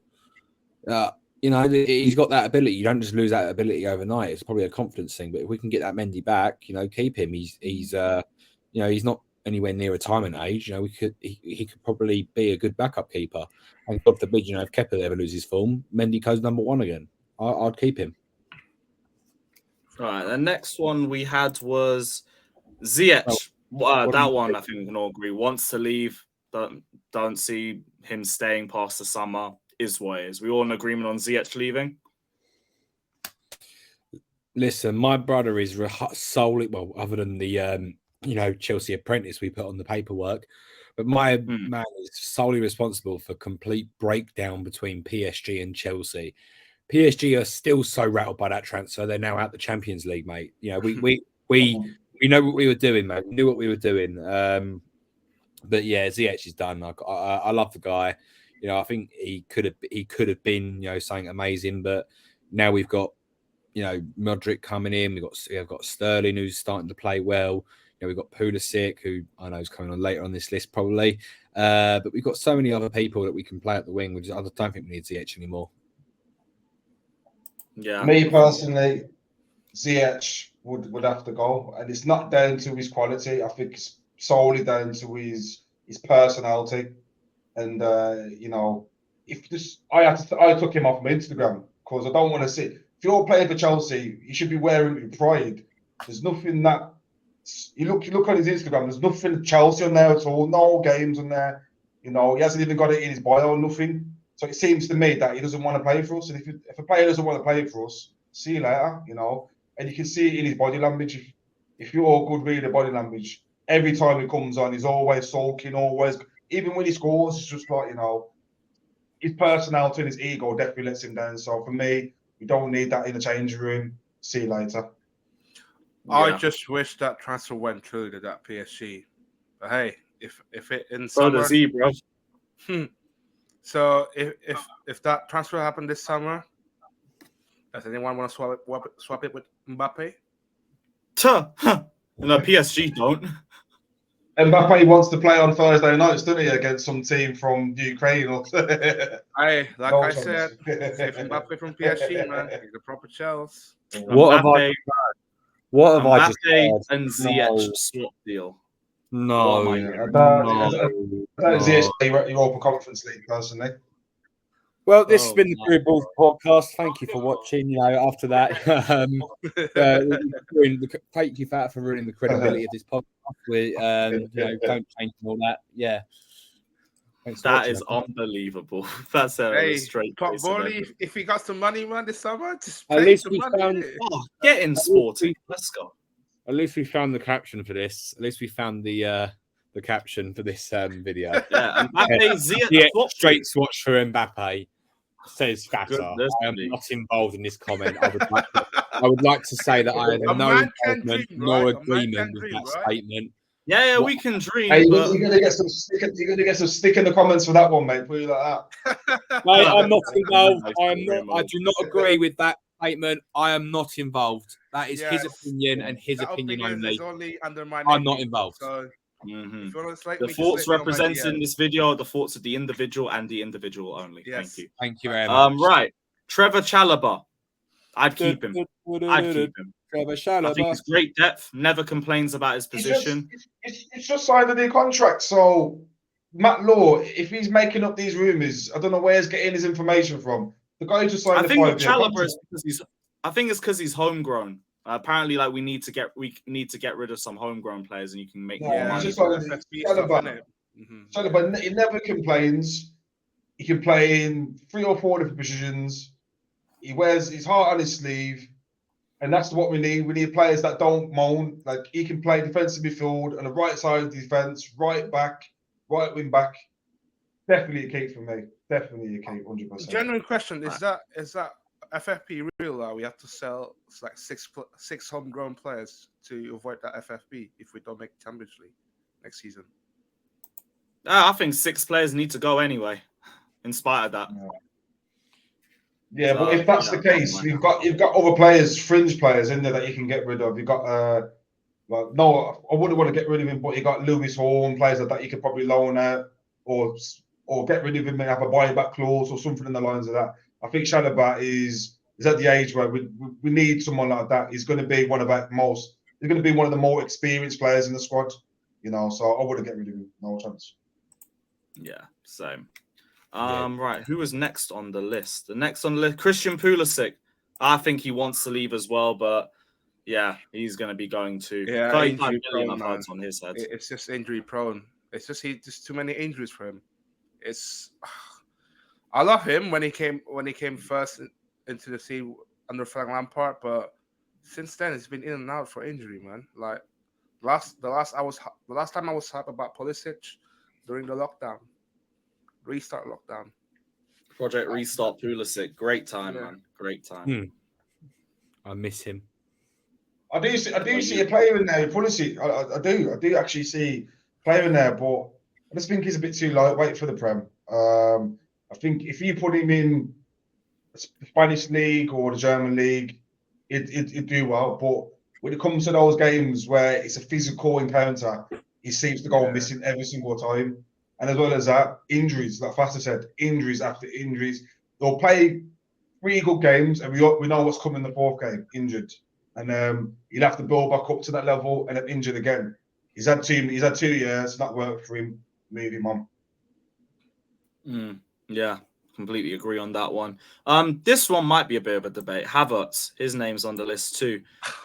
S4: you know, he's got that ability. You don't just lose that ability overnight. It's probably a confidence thing. But if we can get that Mendy back, you know, keep him. He's you know, he's not anywhere near retirement age. You know, he could probably be a good backup keeper. And God forbid, you know, if Kepa ever loses form, Mendy goes number one again. I'd keep him.
S1: All right, the next one we had was Ziyech. That one, I think we can all agree, wants to leave. Don't see him staying past the summer. Is what it is. We all in agreement on Ziyech leaving?
S4: Listen, my brother is solely, well, other than the, you know, Chelsea apprentice we put on the paperwork, but my man is solely responsible for complete breakdown between PSG and Chelsea. PSG are still so rattled by that transfer. They're now out the Champions League, mate. You know, we know what we were doing, mate. We knew what we were doing. But yeah, Ziyech is done. I love the guy. You know, I think he could have been, you know, something amazing. But now we've got, you know, Mudryk coming in. We've got Sterling, who's starting to play well. You know, we've got Pulisic, who I know is coming on later on this list probably. But we've got so many other people that we can play at the wing. I don't think we need Ziyech anymore.
S1: Yeah.
S3: Me personally, Ziyech would have to go, and it's not down to his quality. I think it's solely down to his personality. And you know, I took him off my Instagram because I don't want to see. If you're playing for Chelsea, you should be wearing it with pride. There's nothing that you look on his Instagram. There's nothing Chelsea on there at all. No games on there. You know, he hasn't even got it in his bio. Nothing. So it seems to me that he doesn't want to play for us. And if a player doesn't want to play for us, see you later. You know, and you can see it in his body language. If you're a good reader body language, every time he comes on, he's always sulking, always. Even when he scores, it's just like, you know, his personality and his ego definitely lets him down. So for me, we don't need that in the changing room. See you later.
S2: I just wish that transfer went through to that PSG. But hey, if it in
S1: So
S2: summer,
S1: does he, bro.
S2: So if that transfer happened this summer, does anyone want to swap it with Mbappe?
S1: No, PSG don't.
S3: Mbappe wants to play on Thursday nights, doesn't he, against some team from Ukraine? Or
S2: I
S3: No
S2: I
S3: chance.
S2: said, save Mbappe from PSG, man. He's the proper Chelsea.
S4: What have I?
S1: Mbappe,
S4: What have I just
S1: Mbappe
S4: heard?
S1: and Ziyech swap deal.
S4: No,
S1: What am I
S3: I
S1: hearing?
S3: don't see it in Europa Conference League personally.
S4: Well, this has
S1: Oh,
S4: been the
S1: my
S4: Blue Balls podcast. Thank you for watching. You know, after that, thank you for ruining the credibility of this podcast. We, don't change all that. Yeah, thanks for
S1: That
S4: watching,
S1: is
S4: man.
S1: unbelievable. That's a
S2: Hey,
S1: straight
S2: Top
S1: face of
S2: Borley,
S1: everything.
S2: if he got some money, man, this summer, just
S4: At
S2: pay
S4: least
S2: the
S4: we
S2: money.
S4: found-
S2: innit?
S1: Oh, get in sporting. Let's go.
S4: At least we found the caption for this. At least we found the caption for this video.
S1: Yeah, Mbappe, Ziyech
S4: Yeah,
S1: swap
S4: straight swatch for Mbappe. Says fatter.
S1: Goodness
S4: I am
S1: me.
S4: not involved in this comment. I would like to say that I had
S2: A
S4: no
S2: man can
S4: involvement,
S2: dream,
S4: no
S2: right? A man
S4: agreement
S2: can
S4: with
S2: dream,
S4: that
S2: right?
S4: statement.
S1: Yeah,
S4: What-
S1: we can dream,
S3: Hey,
S1: but
S3: you're gonna get some stick. You're gonna get some stick in the comments for that one, mate. Put it like that.
S4: Mate, I'm not
S1: Yeah.
S4: involved.
S1: Nice
S4: I am
S1: dream,
S4: not. I do not agree with that statement. I am not involved. That is his
S2: Yes.
S4: opinion and his
S2: That
S4: opinion only.
S2: is only under my
S4: I'm
S2: name.
S4: not involved.
S2: So
S1: Mhm.
S2: if you want to slate
S1: the
S2: me, just
S1: thoughts
S2: slate me on my
S1: represented in
S2: DM.
S1: this video are the thoughts of the individual and the individual only.
S2: Yes.
S1: Thank you.
S4: Thank you very much.
S1: Right. Trevor Chalobah. I'd keep him. I'd keep him.
S4: Trevor
S1: I think
S4: Chalobah.
S1: he's great depth, never complains about his position.
S3: It's just signed a new contract. So Matt Law, if he's making up these rumors, I don't know where he's getting his information from. The guy just signed
S1: I
S3: a
S1: think with
S3: 5-year
S1: Chalobah
S3: contract.
S1: is because he's. I think it's because he's homegrown. Apparently, like we need to get rid of some homegrown players, and you can make more
S3: Yeah,
S1: money.
S3: he's just like
S2: FSP stuff,
S3: Chalobah.
S2: innit? Mhm.
S3: Chalobah, he never complains. He can play in 3 or 4 different positions. He wears his heart on his sleeve. And that's what we need. We need players that don't moan. Like he can play defensive midfield on the right side of the defense, right back, right wing back. Definitely a keep for me. Definitely a keep, 100%.
S2: Genuine question: Is that FFP real? That we have to sell like six homegrown players to avoid that FFP if we don't make Champions League next season?
S1: I think 6 players need to go anyway. In spite of that,
S3: Yeah, but if that's the case, you've got other players, fringe players in there that you can get rid of. You've got well, no, I wouldn't want to get rid of him, but you got Lewis Hall and players like that you could probably loan out or get rid of him and have a buyback clause or something in the lines of that. I think Chalobah is at the age where we need someone like that. He's going to be one of the more experienced players in the squad, you know. So I wouldn't get rid of him. No chance.
S1: yeah, same. Right, who was next on the list? The next on the list, Christian Pulisic. I think he wants to leave as well, but yeah, he's going to be going to.
S2: Yeah,
S1: 35
S2: injury
S1: million
S2: prone,
S1: I've heard
S2: man.
S1: on his head.
S2: It's just injury prone. It's just just too many injuries for him. I love him when he came first into the scene under Frank Lampard, but since then he's been in and out for injury, man. Like the last time I was hyped about Pulisic during the restart lockdown.
S1: Project Restart Pulisic. Great time,
S2: Yeah.
S1: man. Great time.
S4: I miss him.
S3: I do see a player in there. Pulisic. I do actually see a player in there, but I just think he's a bit too lightweight for the Prem. I think if you put him in the Spanish league or the German league, he'd do well. But when it comes to those games where it's a physical encounter, he seems to go missing every single time. And as well as that, injuries, like Faster said, injuries after injuries. They'll play 3 good games, and we know what's coming in the 4th game, injured. And he'll have to build back up to that level and then injured again. He's had 2 years, not worked for him. Move him on.
S1: Yeah, completely agree on that one. This one might be a bit of a debate. Havertz, his name's on the list too.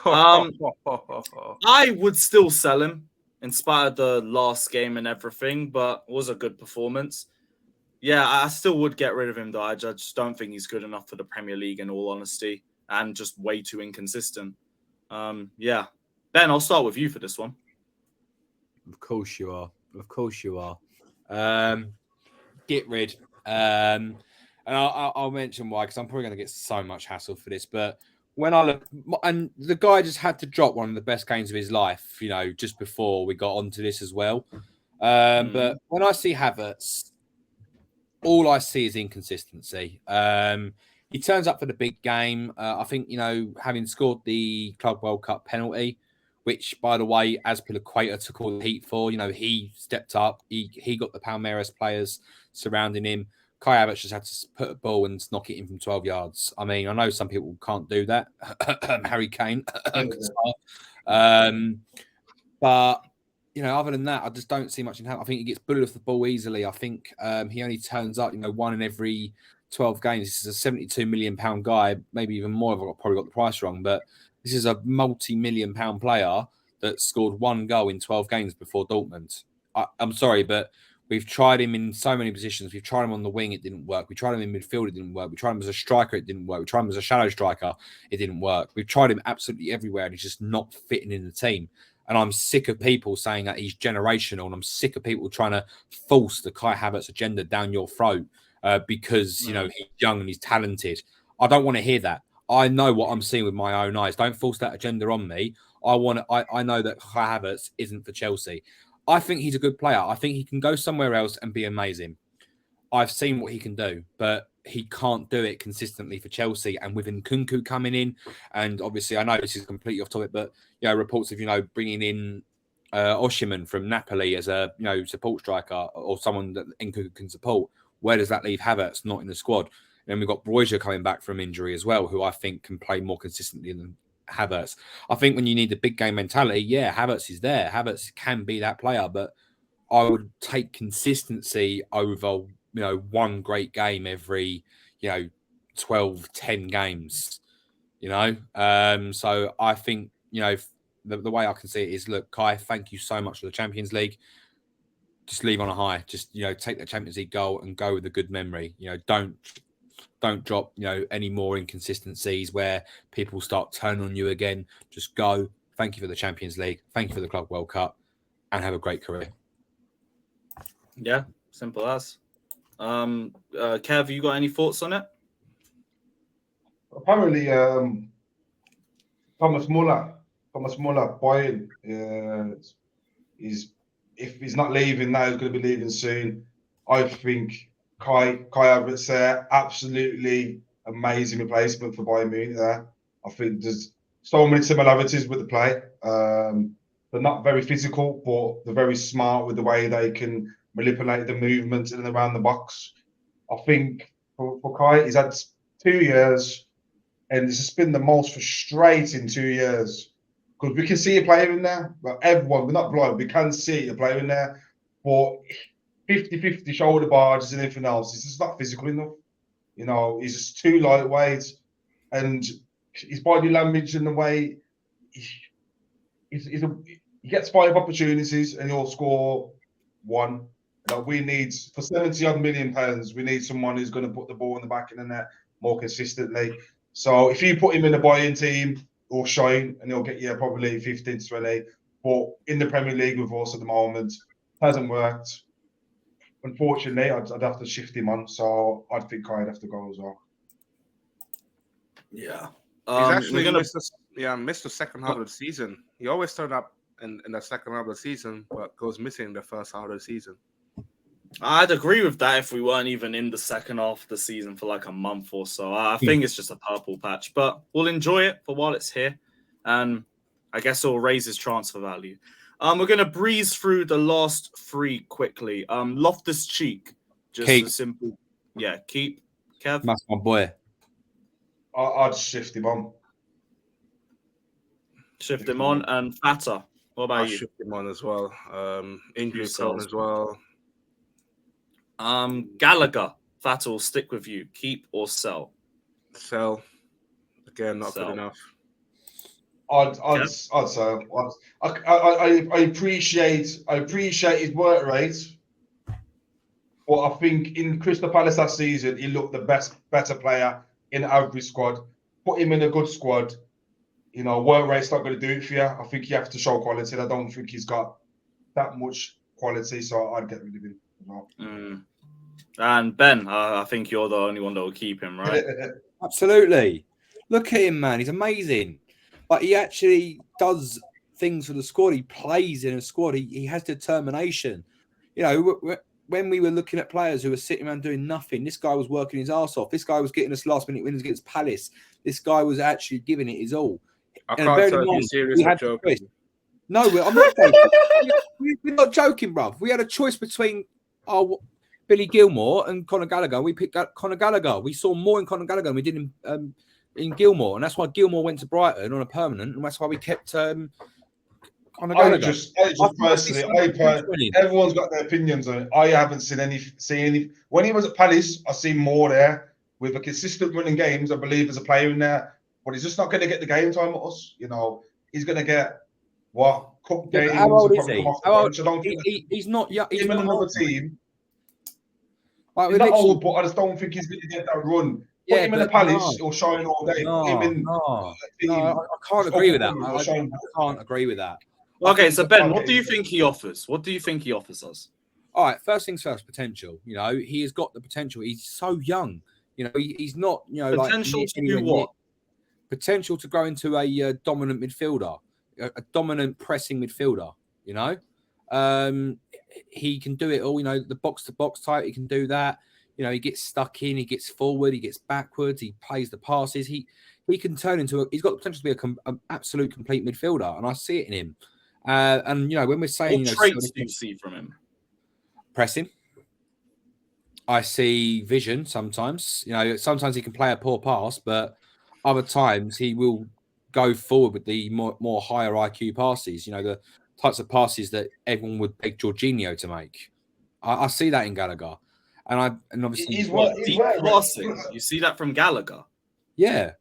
S1: I would still sell him in spite of the last game and everything, but it was a good performance. Yeah, I still would get rid of him, though. I just don't think he's good enough for the Premier League, in all honesty, and just way too inconsistent. Yeah. Ben, I'll start with you for this one.
S4: Of course you are. Of course you are. Get rid. And I'll mention why, because I'm probably going to get so much hassle for this. But when I look, and the guy just had to drop one of the best games of his life, you know, just before we got onto this as well. But when I see Havertz, all I see is inconsistency. He turns up for the big game. I think, you know, having scored the Club World Cup penalty which, by the way, Azpilicueta took all the heat for. He stepped up. He got the Palmeiras players surrounding him. Kai Havertz just had to put a ball and knock it in from 12 yards. I mean, I know some people can't do that. Harry Kane. But, other than that, I just don't see much in Havertz. I think he gets bullied off the ball easily. I think he only turns up, one in every 12 games. This is a 72 million pound guy, maybe even more. I've probably got the price wrong, but this is a multi-million pound player that scored 1 goal in 12 games before Dortmund. I'm sorry, but we've tried him in so many positions. We've tried him on the wing, it didn't work. We tried him in midfield, it didn't work. We tried him as a striker, it didn't work. We tried him as a shadow striker, it didn't work. We've tried him absolutely everywhere, and he's just not fitting in the team. And I'm sick of people saying that he's generational, and I'm sick of people trying to force the Kai Havertz agenda down your throat because, he's young and he's talented. I don't want to hear that. I know what I'm seeing with my own eyes. Don't force that agenda on me. I know that Kai Havertz isn't for Chelsea. I think he's a good player. I think he can go somewhere else and be amazing. I've seen what he can do, but he can't do it consistently for Chelsea. And with Nkunku coming in, and obviously I know this is completely off topic, but reports of bringing in Osimhen from Napoli as a support striker or someone that Nkunku can support. Where does that leave Havertz? Not in the squad. And we've got Brozier coming back from injury as well, who I think can play more consistently than Havertz. I think when you need the big game mentality, Havertz is there. Havertz can be that player, but I would take consistency over, one great game every, 12, 10 games, So I think, the way I can see it is, look, Kai, thank you so much for the Champions League. Just leave on a high. Just, take the Champions League goal and go with a good memory. Don't drop, any more inconsistencies where people start turning on you again. Just go. Thank you for the Champions League. Thank you for the Club World Cup, and have a great career.
S1: Yeah, simple as. Kev, you got any thoughts on it?
S3: Apparently, Thomas Muller, Bayern, if he's not leaving now, he's going to be leaving soon. I think Kai Havertz there, absolutely amazing replacement for Bayern Munich there. I think there's so many similarities with the play. They're not very physical, but they're very smart with the way they can manipulate the movement in and around the box. I think for Kai, he's had 2 years, and this has been the most frustrating 2 years because we can see a player in there. But everyone, we're not blind, we can see a player in there, but 50-50 shoulder barges and everything else. It's just not physical enough. He's just too lightweight, and his body language and the way he gets 5 opportunities and he'll score 1. We need, for £70 million, we need someone who's going to put the ball in the back of the net more consistently. So if you put him in a Bayern team, he'll shine and he'll get you probably 15 to 20. But in the Premier League with us at the moment, hasn't worked. Unfortunately, I'd have to shift him on, so I'd think I'd have to go as well.
S1: Yeah.
S2: He's actually missed the second half of the season. He always turned up in the second half of the season, but goes missing in the first half of the season.
S1: I'd agree with that if we weren't even in the second half of the season for like a month or so. I think it's just a purple patch, but we'll enjoy it for while it's here. And I guess it'll raise his transfer value. We're going to breeze through the last 3 quickly. Loftus-Cheek, just
S4: Keep.
S1: a simple. Yeah, keep. Kev?
S4: That's my boy.
S3: I'd shift him on.
S1: Shift him on. And Fata, what about
S2: I'll
S1: you?
S2: shift him on as well. Injury prone as well.
S1: Gallagher, Fata will stick with you. Keep or sell?
S2: Sell. Again, not
S1: Sell.
S2: good enough.
S3: I'd say I appreciate his work rate, but I think in Crystal Palace last season he looked the better player in every squad. Put him in a good squad, work rate's not going to do it for you. I think you have to show quality. I don't think he's got that much quality, so I'd get rid of him as well.
S1: And Ben, I think you're the only one that will keep him, right?
S4: Absolutely. Look at him, man. He's amazing. But he actually does things for the squad. He plays in a squad. He has determination. When we were looking at players who were sitting around doing nothing, this guy was working his arse off. This guy was getting us last-minute wins against Palace. This guy was actually giving it his all.
S2: I can't tell if he's serious or joking.
S4: No, I'm not joking. We're not joking, bruv. We had a choice between Billy Gilmore and Conor Gallagher. We picked up Conor Gallagher. We saw more in Conor Gallagher than we did in Gilmore, and that's why Gilmore went to Brighton on a permanent, and that's why we kept Conor Gallagher.
S3: I just personally, everyone's got their opinions on it. I haven't seen any. When he was at Palace, I seen more there with a consistent running games. I believe there's a player in there, but he's just not going to get the game time with us. You know, he's going to get cup games.
S4: How old is he? He's not young. He's
S3: in another team.
S4: Like,
S3: he's not old, but I just don't think he's going to get that run. Put him in the Palace, he'll shine all day.
S4: I can't agree with that. I can't agree with that.
S1: Okay, so Ben, what do you think he offers? What do you think he offers us?
S4: All right, first things first, potential. You know, he has got the potential. He's so young. You know, he's not, you know,
S1: potential to do what?
S4: Potential to grow into a dominant midfielder, a dominant pressing midfielder, you know. He can do it all, you know, the box-to-box type, he can do that. You know, he gets stuck in, he gets forward, he gets backwards, he plays the passes. He can turn into he's got the potential to be an absolute complete midfielder, and I see it in him. And, you know, when we're saying...
S1: What traits do you see from him?
S4: Pressing. I see vision sometimes. You know, sometimes he can play a poor pass, but other times he will go forward with the more higher IQ passes. You know, the types of passes that everyone would pick Jorginho to make. I see that in Gallagher. And obviously...
S1: He's passing. You see that from Gallagher?
S4: Yeah.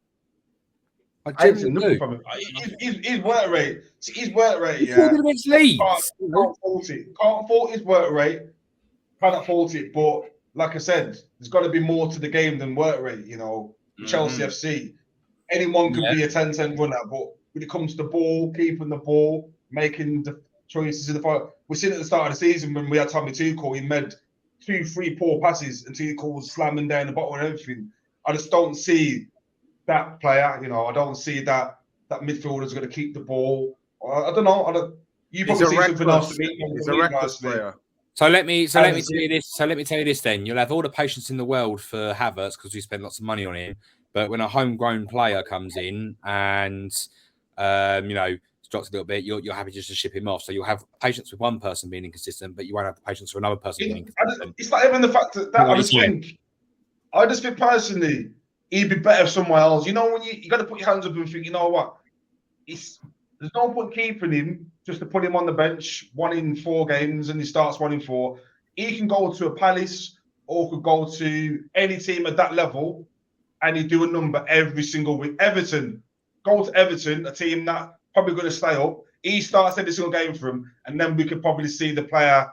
S3: I haven't seen nothing from him. His work rate. His work rate,
S4: yeah. Against Leeds.
S3: Can't fault it. Can't fault his work rate. Cannot fault it. But like I said, there's got to be more to the game than work rate. You know, Chelsea FC. Anyone can be a 10-10 runner, but when it comes to the ball, keeping the ball, making the choices in the fight, we seen at the start of the season when we had Tommy Tuchel, he made 2-3 poor passes and Tuchel was slamming down the bottom and everything. I just don't see that player, you know. I don't see that midfielder's going to keep the ball. I don't know. You probably see something else to me.
S2: He's a reckless player.
S4: So let me tell you this. So let me tell you this. Then you'll have all the patience in the world for Havertz because we spend lots of money on him. But when a homegrown player comes in and you know, drops a little bit, you're happy just to ship him off. So you'll have patience with one person being inconsistent, but you won't have the patience for another person being inconsistent.
S3: It's not even the fact that I just think personally, he'd be better somewhere else. You know, when you got to put your hands up and think, you know what? There's no point keeping him just to put him on the bench 1 in 4 games and he starts 1 in 4. He can go to a Palace or could go to any team at that level and he'd do a number every single week. Everton, go to Everton, a team that probably going to stay up. He starts every single game for him and then we could probably see the player,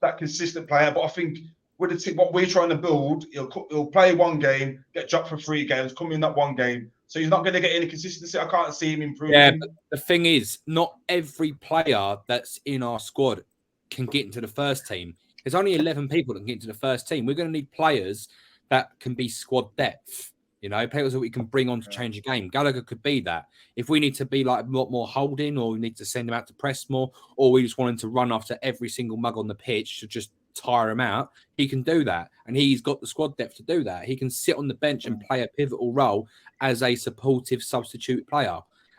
S3: that consistent player. But I think with the team, what we're trying to build, he'll play 1 game, get dropped for 3 games, come in that 1 game. So he's not going to get any consistency. I can't see him improving.
S4: Yeah, but the thing is, not every player that's in our squad can get into the first team. There's only 11 people that can get into the first team. We're going to need players that can be squad depth. You know, players that we can bring on to change the game. Gallagher could be that. If we need to be like a lot more holding, or we need to send him out to press more, or we just want him to run after every single mug on the pitch to just tire him out, he can do that. And he's got the squad depth to do that. He can sit on the bench and play a pivotal role as a supportive substitute player.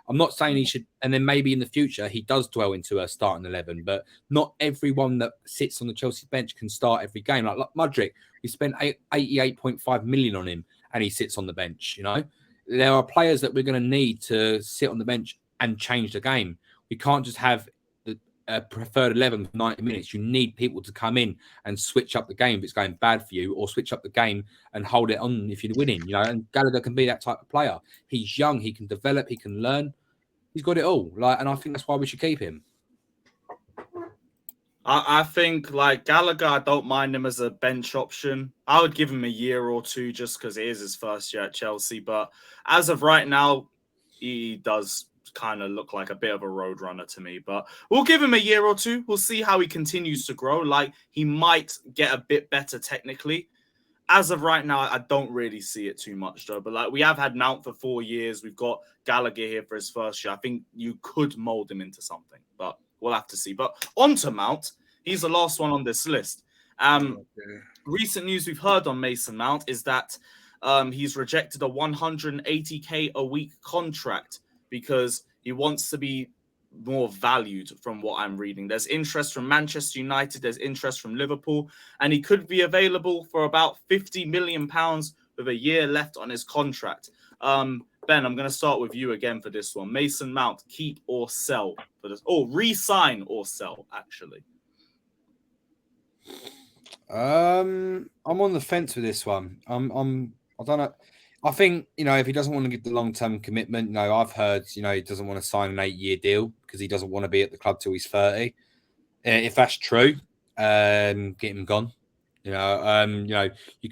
S4: I'm not saying he should, and then maybe in the future he does dwell into a starting 11, but not everyone that sits on the Chelsea bench can start every game. Like Mudryk, we spent 88.5 million on him and he sits on the bench. You know, there are players that we're going to need to sit on the bench and change the game. We can't just have a preferred 11 for 90 minutes. You need people to come in and switch up the game if it's going bad for you, or switch up the game and hold it on if you're winning, you know. And Gallagher can be that type of player. He's young, he can develop, he can learn. He's got it all. And I think that's why we should keep him.
S1: I think like Gallagher, I don't mind him as a bench option. I would give him a year or 2 just because it is his first year at Chelsea. But as of right now, he does kind of look like a bit of a road runner to me, but we'll give him a year or 2. We'll see how he continues to grow. Like, he might get a bit better technically. As of right now, I don't really see it too much though. But like, we have had Mount for 4 years. We've got Gallagher here for his first year. I think you could mold him into something, but we'll have to see. But on to Mount. He's the last one on this list. Recent news we've heard on Mason Mount is that he's rejected a 180k a week contract because he wants to be more valued from what I'm reading. There's interest from Manchester United, there's interest from Liverpool, and he could be available for about £50 million with a year left on his contract. Ben, I'm going to start with you again for this one. Mason Mount, keep or sell for this? Oh, re-sign or sell, actually.
S4: I'm on the fence with this one. I don't know. I think, if he doesn't want to give the long-term commitment, I've heard, he doesn't want to sign an 8-year deal because he doesn't want to be at the club till he's 30. If that's true, get him gone. You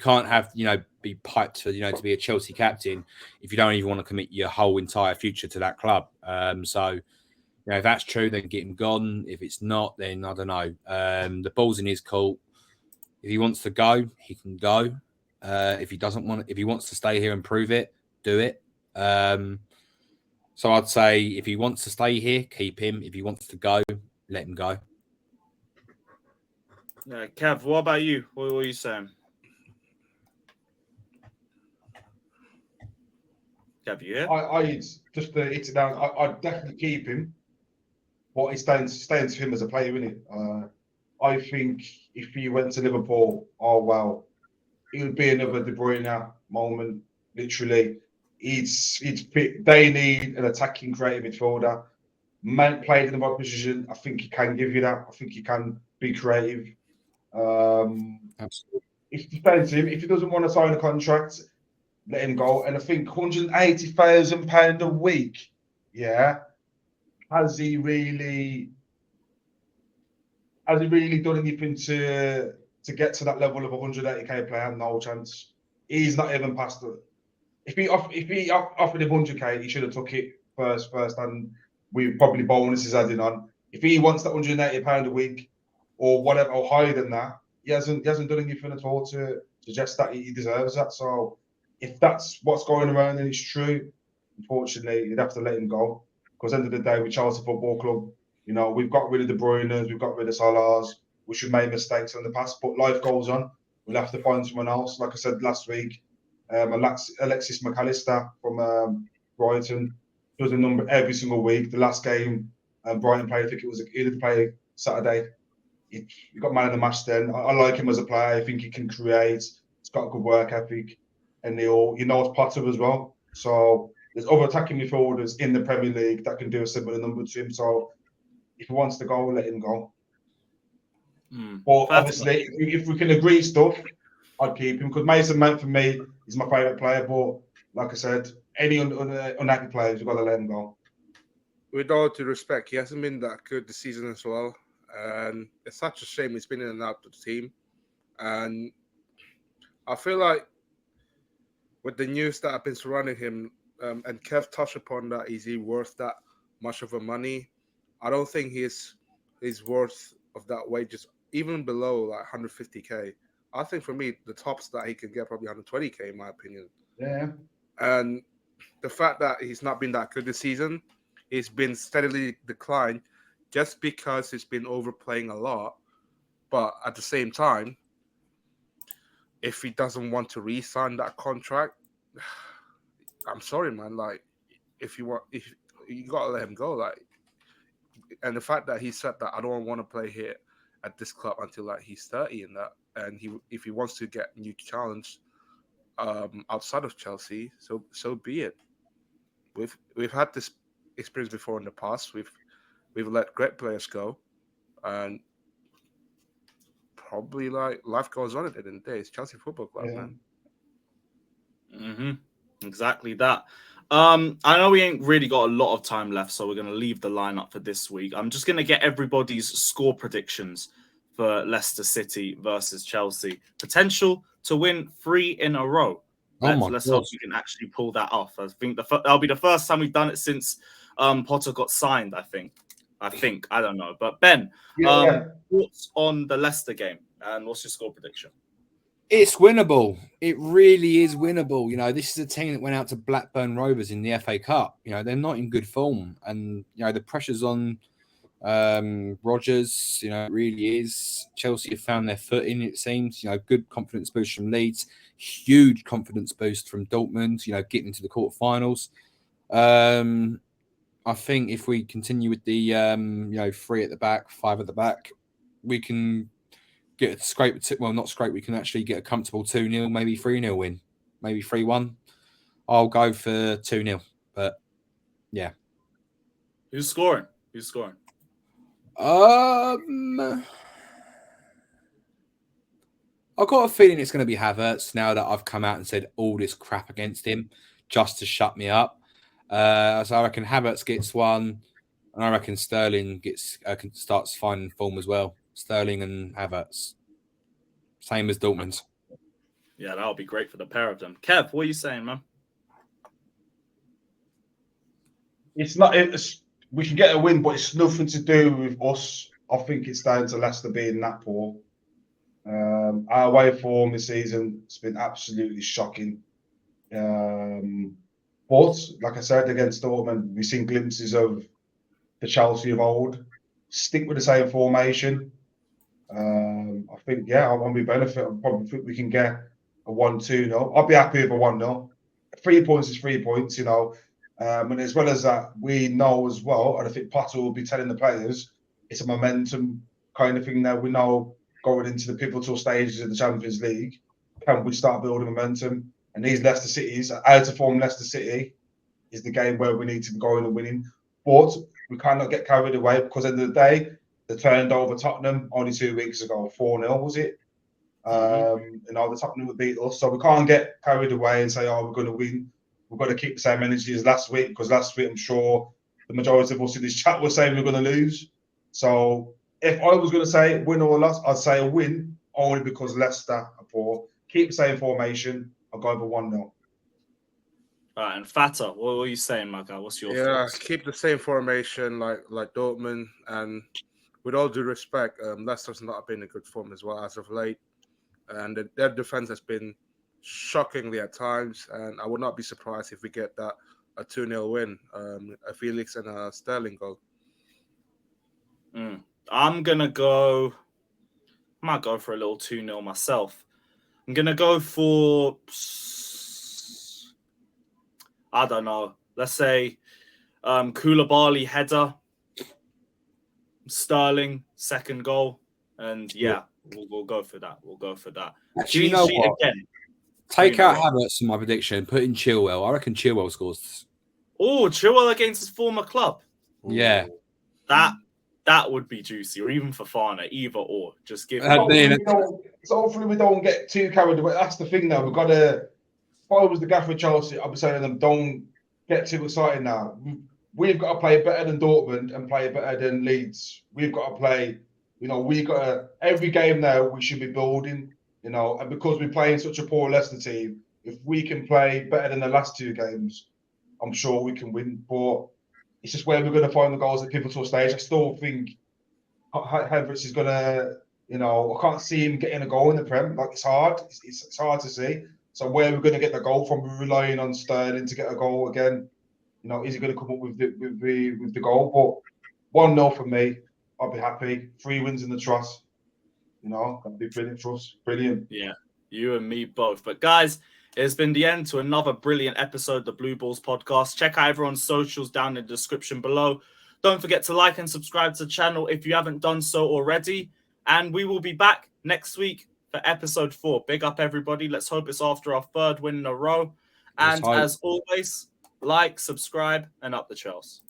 S4: can't have, be piped to, to be a Chelsea captain if you don't even want to commit your whole entire future to that club. So, if that's true, then get him gone. If it's not, then I don't know. The ball's in his court. If he wants to go, he can go. If he wants to stay here and prove it, do it. So I'd say if he wants to stay here, keep him. If he wants to go, let him go.
S1: Kev, what about you? What were you saying? Kev, you here?
S3: I just to hit it down. I'd definitely keep him. But it's staying to him as a player, isn't it? I think if he went to Liverpool, it would be another De Bruyne moment. Literally, he's fit. They need an attacking, creative midfielder. Man played in the right position. I think he can give you that. I think he can be creative.
S4: Absolutely.
S3: If he doesn't want to sign a contract, let him go. And I think £180,000 a week. Yeah, has he really done anything to get to that level of 180k player? No chance. He's not even past it. If he offered him 100k, he should have took it first, and with probably bonuses adding on. If he wants that £180 a week or whatever, or higher than that, he hasn't done anything at all to suggest that he deserves that. So if that's what's going around and it's true, unfortunately, you'd have to let him go. Because at the end of the day, with Chelsea Football Club, we've got rid of De Bruyne's, we've got rid of Salah's, which have made mistakes in the past, but life goes on. We'll have to find someone else. Like I said last week, Alexis McAllister from Brighton does a number every single week. The last game Brighton played, I think he did play Saturday. He got man of the match then. I like him as a player. I think he can create. He's got a good work ethic. And he knows Potter as well. So there's other attacking midfielders in the Premier League that can do a similar number to him. So if he wants to go, let him go. But obviously, if we can agree stuff, I'd keep him. Because Mason Mount, for me, is my favourite player. But like I said, any unhappy players, you've got to let him go.
S2: With all due respect, he hasn't been that good this season as well. And it's such a shame he's been in and out of the team. And I feel like with the news that have been surrounding him, and Kev touched upon that, is he worth that much of a money? I don't think he's worth of that wages, even below like 150k. I think for me, the tops that he can get probably 120k, in my opinion.
S3: Yeah.
S2: And the fact that he's not been that good this season, he's been steadily declined just because he's been overplaying a lot. But at the same time, if he doesn't want to re-sign that contract, I'm sorry, man. Like, if you gotta let him go. Like, and the fact that he said that I don't want to play here at this club until like he's 30 and that, and if he wants to get a new challenge outside of Chelsea, so be it. We've had this experience before in the past. We've let great players go, and probably like life goes on at the end of the day. It's Chelsea Football Club, man.
S1: Mm-hmm. Exactly that. I know we ain't really got a lot of time left, so we're going to leave the lineup for this week. I'm just going to get everybody's score predictions for Leicester City versus Chelsea. Potential to win 3 in a row. Let's hope we can actually pull that off. I think that'll be the first time we've done it since Potter got signed, I think. I don't know. But Ben, thoughts on the Leicester game and what's your score prediction?
S4: It's winnable. It really is winnable. This is a team that went out to Blackburn Rovers in the FA Cup. They're not in good form. And, the pressure's on Rodgers, it really is. Chelsea have found their footing, it seems. Good confidence boost from Leeds. Huge confidence boost from Dortmund, getting into the quarterfinals. I think if we continue with the 3 at the back, 5 at the back, we can get a scrape. Not scrape. We can actually get a comfortable 2-0, maybe 3-0 win, maybe 3-1. I'll go for 2-0. But yeah,
S1: Who's scoring?
S4: I've got a feeling it's going to be Havertz now that I've come out and said all this crap against him just to shut me up. So I reckon Havertz gets one, and I reckon Sterling starts finding form as well. Sterling and Havertz, same as Dortmund.
S1: Yeah, that'll be great for the pair of them. Kev, what are you saying, man?
S3: It's not. We can get a win, but it's nothing to do with us. I think it's down to Leicester being that poor. Our away form this season has been absolutely shocking. But like I said, against Dortmund, we've seen glimpses of the Chelsea of old. Stick with the same formation. I think, when we benefit, I probably think we can get a 1-2-0. I'll be happy with a 1-0. 3 points is 3 points, and as well as that, we know as well, and I think Potter will be telling the players, it's a momentum kind of thing now. We know going into the pivotal stages of the Champions League, can we start building momentum? And these Leicester Cities, out of form Leicester City, is the game where we need to be going and winning. But we cannot get carried away because at the end of the day, they turned over Tottenham only 2 weeks ago, 4-0, was it? The Tottenham would beat us. So we can't get carried away and say, we're going to win. We've got to keep the same energy as last week, because last week I'm sure the majority of us in this chat were saying we're going to lose. So if I was going to say win or loss, I'd say a win only because Leicester are poor. Keep the same formation. I'll go over 1-0.
S1: All right, and Fata, what were you saying, my guy? What's your thoughts?
S2: Keep the same formation like Dortmund, and with all due respect, Leicester's not been in good form as well as of late, and their defense has been shockingly at times, and I would not be surprised if we get a 2-0 win, a Felix and a Sterling goal.
S1: I might go for a little 2-0 myself. I'm gonna go for, I don't know, let's say Koulibaly header, Sterling second goal, and we'll go for that.
S4: Actually,
S1: Clean sheet again.
S4: Take out Havertz from my prediction. Put in Chilwell. I reckon Chilwell scores.
S1: Oh, Chilwell against his former club.
S4: Yeah,
S1: that would be juicy, or even for Fafana, either or. Just give.
S3: Hopefully we don't get too carried away. That's the thing now. We've got to. If I was the gaffer of Chelsea, I'd be saying to them, don't get too excited now. We've got to play better than Dortmund and play better than Leeds. We've got to play. Every game now we should be building. And because we're playing such a poor Leicester team, if we can play better than the last 2 games, I'm sure we can win. But it's just where we're going to find the goals at pivotal stage. I still think Havertz is going to, I can't see him getting a goal in the Prem. Like, it's hard. It's hard to see. So where we're going to get the goal from, we're relying on Sterling to get a goal again. Is he going to come up with the goal? But 1-0 for me. I'll be happy. 3 wins in the trust. That'd be brilliant for us. Brilliant.
S1: Yeah, you and me both. But guys, it's been the end to another brilliant episode of the Blue Balls podcast. Check out everyone's socials down in the description below. Don't forget to like and subscribe to the channel if you haven't done so already. And we will be back next week for episode 4. Big up, everybody. Let's hope it's after our 3rd win in a row. And as always, like, subscribe, and up the Chels.